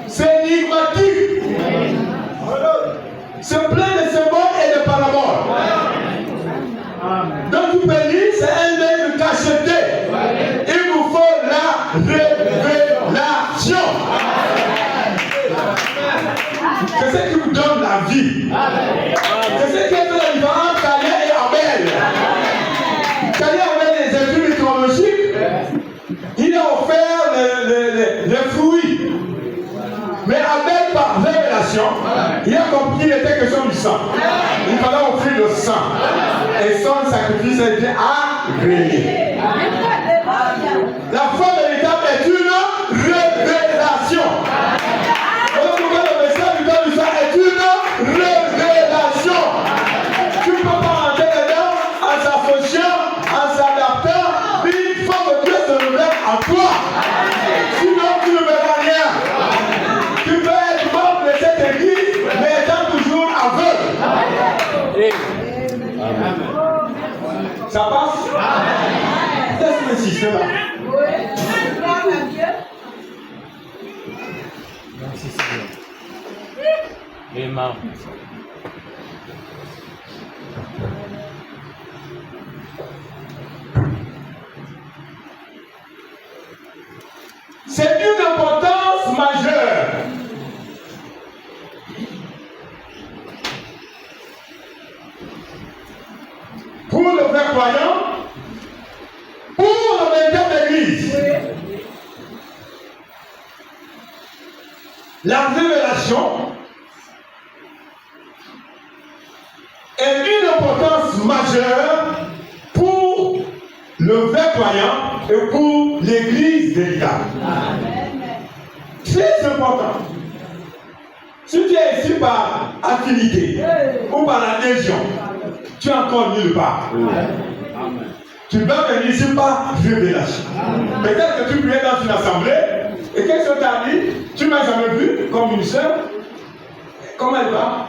C'est énigmatique. C'est plein de symboles et de paraboles. Dans tout pays, c'est un œil de cacheté. Il vous faut la révélation. C'est ce qui vous donne la vie. C'est ce qui fait la différence entre Caïn et Abel. Caïn et Abel, les études mythologiques, il a offert les fruits. Mais Abel, par révélation, il a compris qu'il était question du sang. Il fallait offrir le sang. Et son sacrifice a été agréé. La foi véritable est une révélation. Pourquoi le message du temps du sang est une révélation. Tu ne peux pas rentrer dedans en s'associant, en s'adaptant, mais il faut que Dieu se révèle en toi. Sinon, tu ne verras rien. Tu peux être membre de cette église, mais étant toujours aveugle. Ça passe? Laisse-moi insister là. Merci Seigneur. Amen. C'est d'une importance majeure. Pour le vrai croyant, pour la véritable église, la révélation est d'une importance majeure pour le vrai croyant et pour l'église véritable. Très important. Si tu es ici par affinité ou par adhésion, tu es encore nulle part. Tu vas venir ici par révélation. Peut-être que tu priais dans une assemblée et quelqu'un t'a dit, tu ne m'as jamais vu comme une soeur. Comment elle va?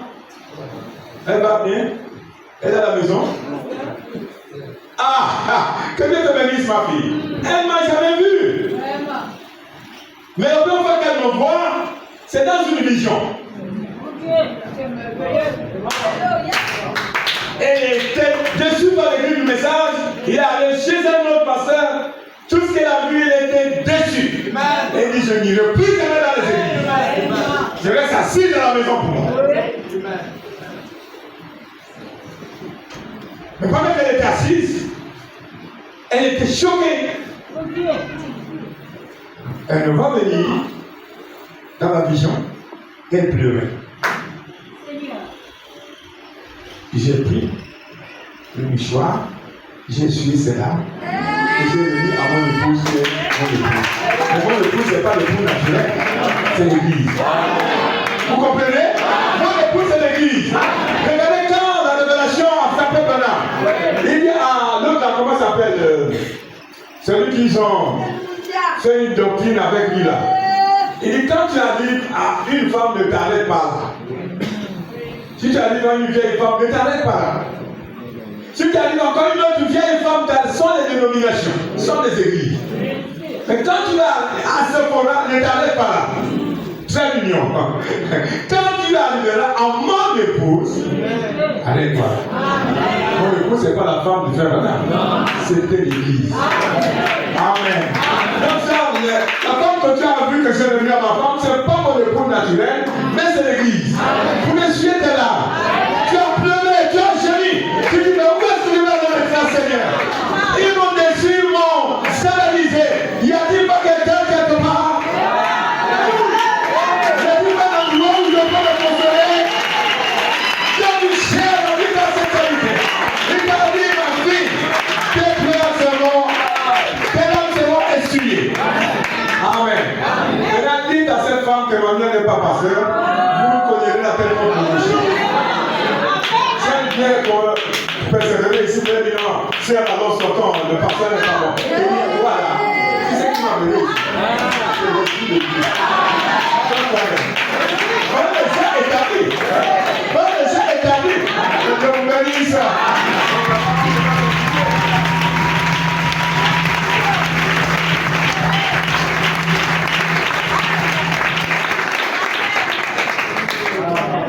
Elle va bien? Elle est à la maison? Que Dieu te bénisse, ma fille. Elle ne m'a jamais vu. Mais la première fois qu'elle me voit, c'est dans une vision. Elle était déçue par l'écrit du message. Il est allé chez un autre pasteur. Tout ce qu'elle a vu, elle était déçue. Elle dit, je n'irai plus jamais dans les églises. Je reste assise dans la maison pour moi. Mais pendant qu'elle était assise, elle était choquée. Elle ne va venir dans la vision qu'elle pleurait. J'ai pris le mouchoir, j'ai essuyé ses larmes et j'ai venu à mon épouse qui est mon épouse. Mais mon épouse, ce n'est pas l'épouse naturel, c'est l'église. Vous comprenez? Mon épouse, c'est l'église. Regardez quand la révélation a frappé Bernard. Il y a l'autre là, comment ça s'appelle? Celui qui ont fait une doctrine avec lui là. Il dit quand tu arrives à une femme ne t'arrête pas là. Si tu arrives à une vieille femme, ne t'arrête pas là. Si tu arrives encore une autre vieille femme, ce sont les dénominations, ce sont les églises. Mais quand tu vas à ce moment-là, ne t'arrête pas là. Très mignon. Quand tu arriveras en mon épouse, arrête-toi. Mon épouse, ce n'est pas la femme du frère Bernard. C'était l'église. Amen. Donc ça, la femme que tu as vu que j'ai venu à ma femme, ce n'est pas mon épouse naturel, mais c'est l'église. Pour essuyer tes larmes. Tu as pleuré, tu as gémi. Tu dis, mais où est-ce que tu vas dans le grand Seigneur? Ils m'ont déçu, ils m'ont scandalisé. Y a-t-il pas quelqu'un quelque part? Y a-t-il pas un endroit où je peux me consoler? Dieu du ciel, on dit dans cette qualité. Il t'a dit, ma fille, tes larmes seront essuyées. Amen. Maintenant, dites à cette femme que Manuel n'est pas pasteur, vous connaîtrez la tête contre le Persévérer ici, bien évidemment. Serre alors sortant, le pasteur n'est pas bon. Voilà. Tu sais qui m'a mené ici? Voilà le jeu établi. Voilà le jeu établi. Je vous bénisse.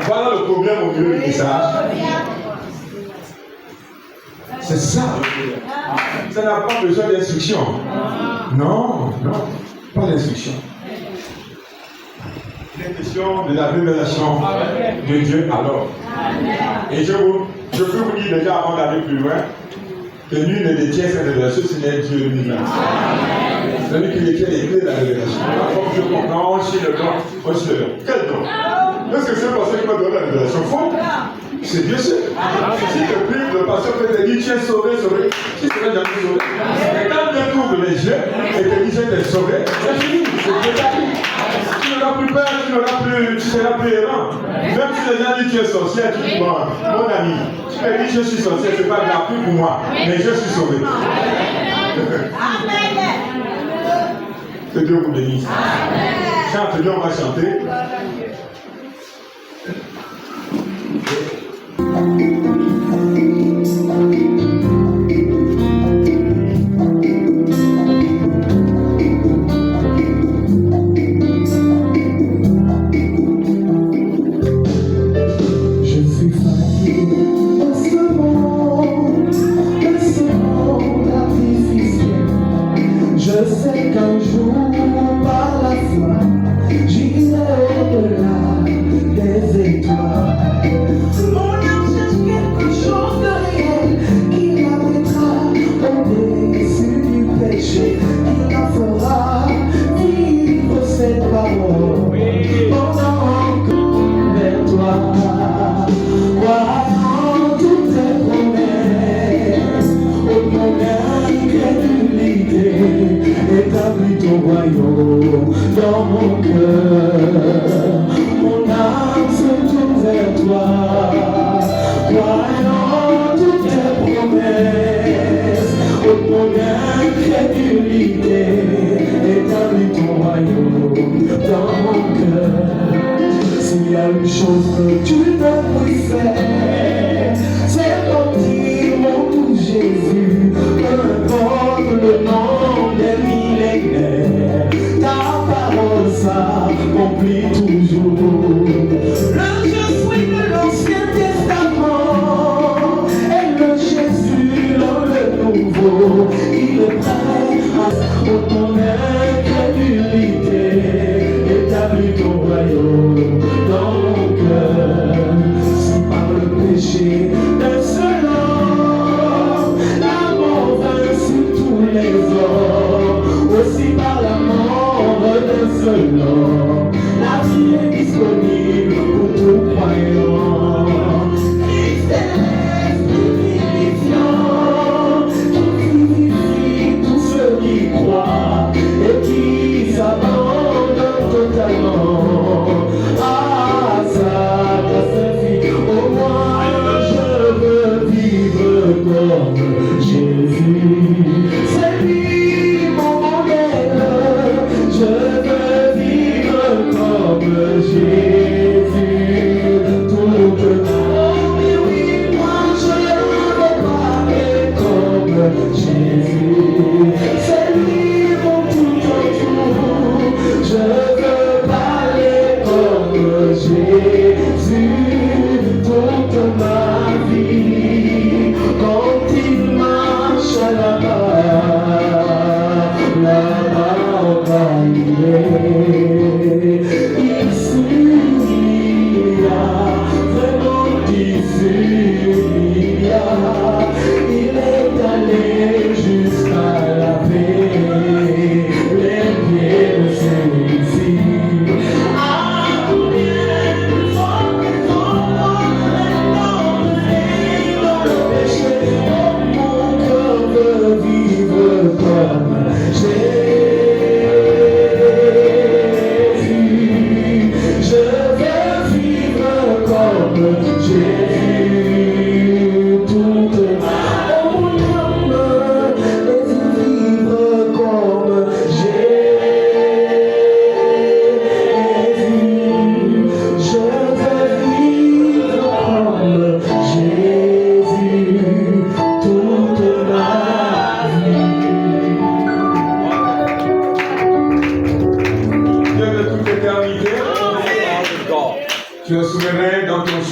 Voilà le problème au milieu du message. C'est ça le problème. Ça n'a pas besoin d'instruction. Non, non, pas d'instruction. Il est question de la révélation de Dieu alors. Et je peux vous dire déjà avant d'aller plus loin que nul ne détient cette révélation, ce n'est Dieu lui-même. Celui qui détient les clés de la révélation. Comme je comprends, on chie le don. Quel don? Est-ce que c'est le pasteur qui m'a donné la révélation? Faux. C'est Dieu seul. Si tu pries, le pasteur peut te dire tu es sauvé, sauvé. Tu seras jamais sauvé. Et quand Dieu t'ouvre les yeux et te dit je t'ai sauvé, c'est fini. C'est Dieu ta vie. Tu n'auras plus peur, tu seras plus errant. Même si les gens disent tu es sorcière, tu dis bon, mon ami, tu peux dire je suis sorcière, c'est pas grave pour moi, mais je suis sauvé. Que Dieu vous bénisse. Chante, Dieu, on va chanter. Dans mon cœur, mon âme se tourne vers toi, croyant toutes tes promesses, ô mon incrédulité, établis ton royaume dans mon cœur. S'il y a une chose que tu ne peux faire, c'est mentir mon doux Jésus, peu importe le nom des millénaires. Ça accomplit toujours. Le je suis de l'Ancien Testament et le Jésus dans le Nouveau. Il est prêt à ton incrédulité, établis ton royaume dans mon cœur. Si par le péché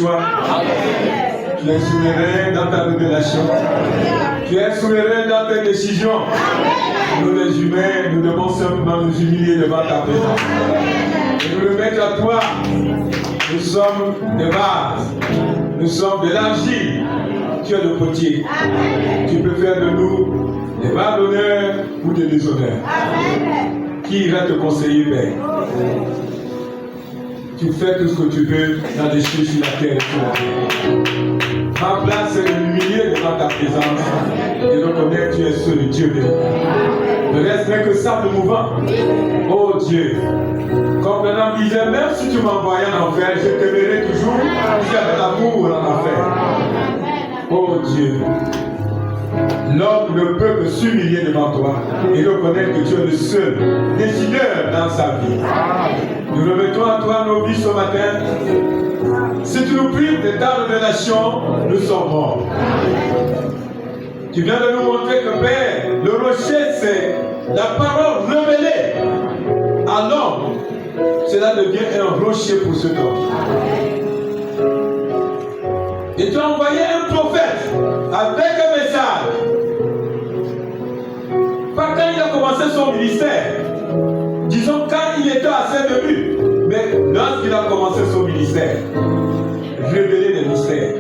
choix. Tu es souverain dans ta révélation. Tu es souverain dans tes décisions. Nous les humains, nous devons simplement nous humilier devant ta présence. Et nous remettre à toi. Nous sommes des vases. Nous sommes de l'argile. Tu es le potier. Tu peux faire de nous des vases d'honneur ou des déshonneurs. Qui ira te conseiller, Père? Tu fais tout ce que tu veux dans les cieux, sur la terre et sur la terre. Ma place, c'est de m'humilier devant ta présence et de reconnaître que tu es seul Dieu. Ne reste rien que sable mouvant. Oh Dieu, comme un homme disait, même si tu m'envoyais en enfer, je t'aimerai toujours si avec l'amour en enfer. Oh Dieu, l'homme ne peut que s'humilier devant toi et reconnaître que tu es le seul décideur dans sa vie. Nous remettons à toi nos vies ce matin. Si tu nous prives de ta révélation, nous sommes morts. Tu viens de nous montrer que Père, le rocher, c'est la parole révélée à l'homme. Cela devient un rocher pour cet homme. Et tu as envoyé un prophète avec un message. Pas quand il a commencé son ministère, disons quand il était à ses débuts, mais lorsqu'il a commencé son ministère, révéler des mystères.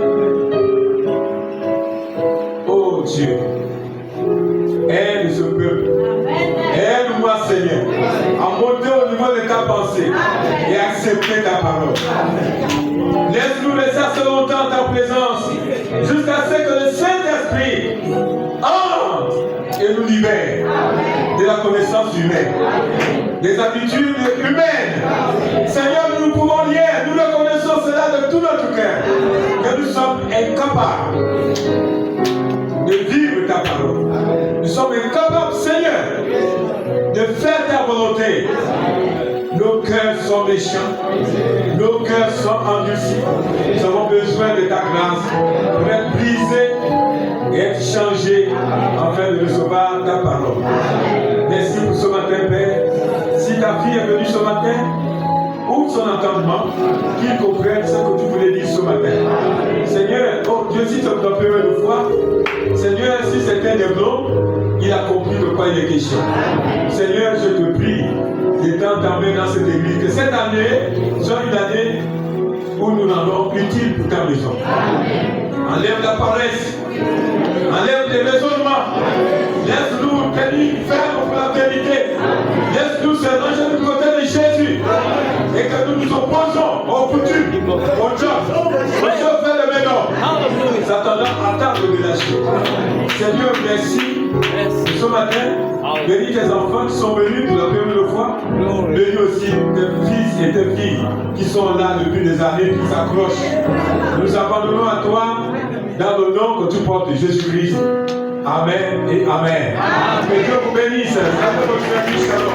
Oh Dieu, aide ce peuple, aide-moi Seigneur, à monter au niveau de ta pensée et accepter ta parole. Laisse-nous laisser assez longtemps en ta présence, jusqu'à ce que le Saint-Esprit entre et nous libère de la connaissance humaine, des habitudes humaines. Seigneur, nous pouvons rien, nous reconnaissons cela de tout notre cœur, que nous sommes incapables de vivre ta parole. Nous sommes incapables, Seigneur, de faire ta volonté. Nos cœurs sont méchants, nos cœurs sont endurcis. Nous avons besoin de ta grâce pour être brisés et être changés afin de recevoir ta parole. Merci pour ce matin, Père. Si ta fille est venue ce matin, ouvre son entendement, qu'il comprenne ce que tu voulais dire ce matin. Seigneur, oh Dieu, si tu as un peu de foi, Seigneur, si c'était des blancs, il a compris de quoi il est question. Seigneur, je te prie de t'entamer dans cette église, que cette année soit une année où nous rendons utile pour ta maison. Enlève la paresse, enlève les raisonnements, laisse-nous tenir ferme pour la vérité, laisse-nous se ranger du côté de Jésus et que nous nous opposons aux coutumes, aux jobs, aux choses faites de mémoire, s'attendant à ta révélation. Seigneur, merci ce matin. Bénis tes enfants qui sont venus pour la première fois. Bénis aussi tes fils et tes filles qui sont là depuis des années, qui s'accrochent. Nous abandonnons à toi dans le nom que tu portes, Jésus-Christ. Amen et Amen. Que Dieu vous bénisse. Shalom.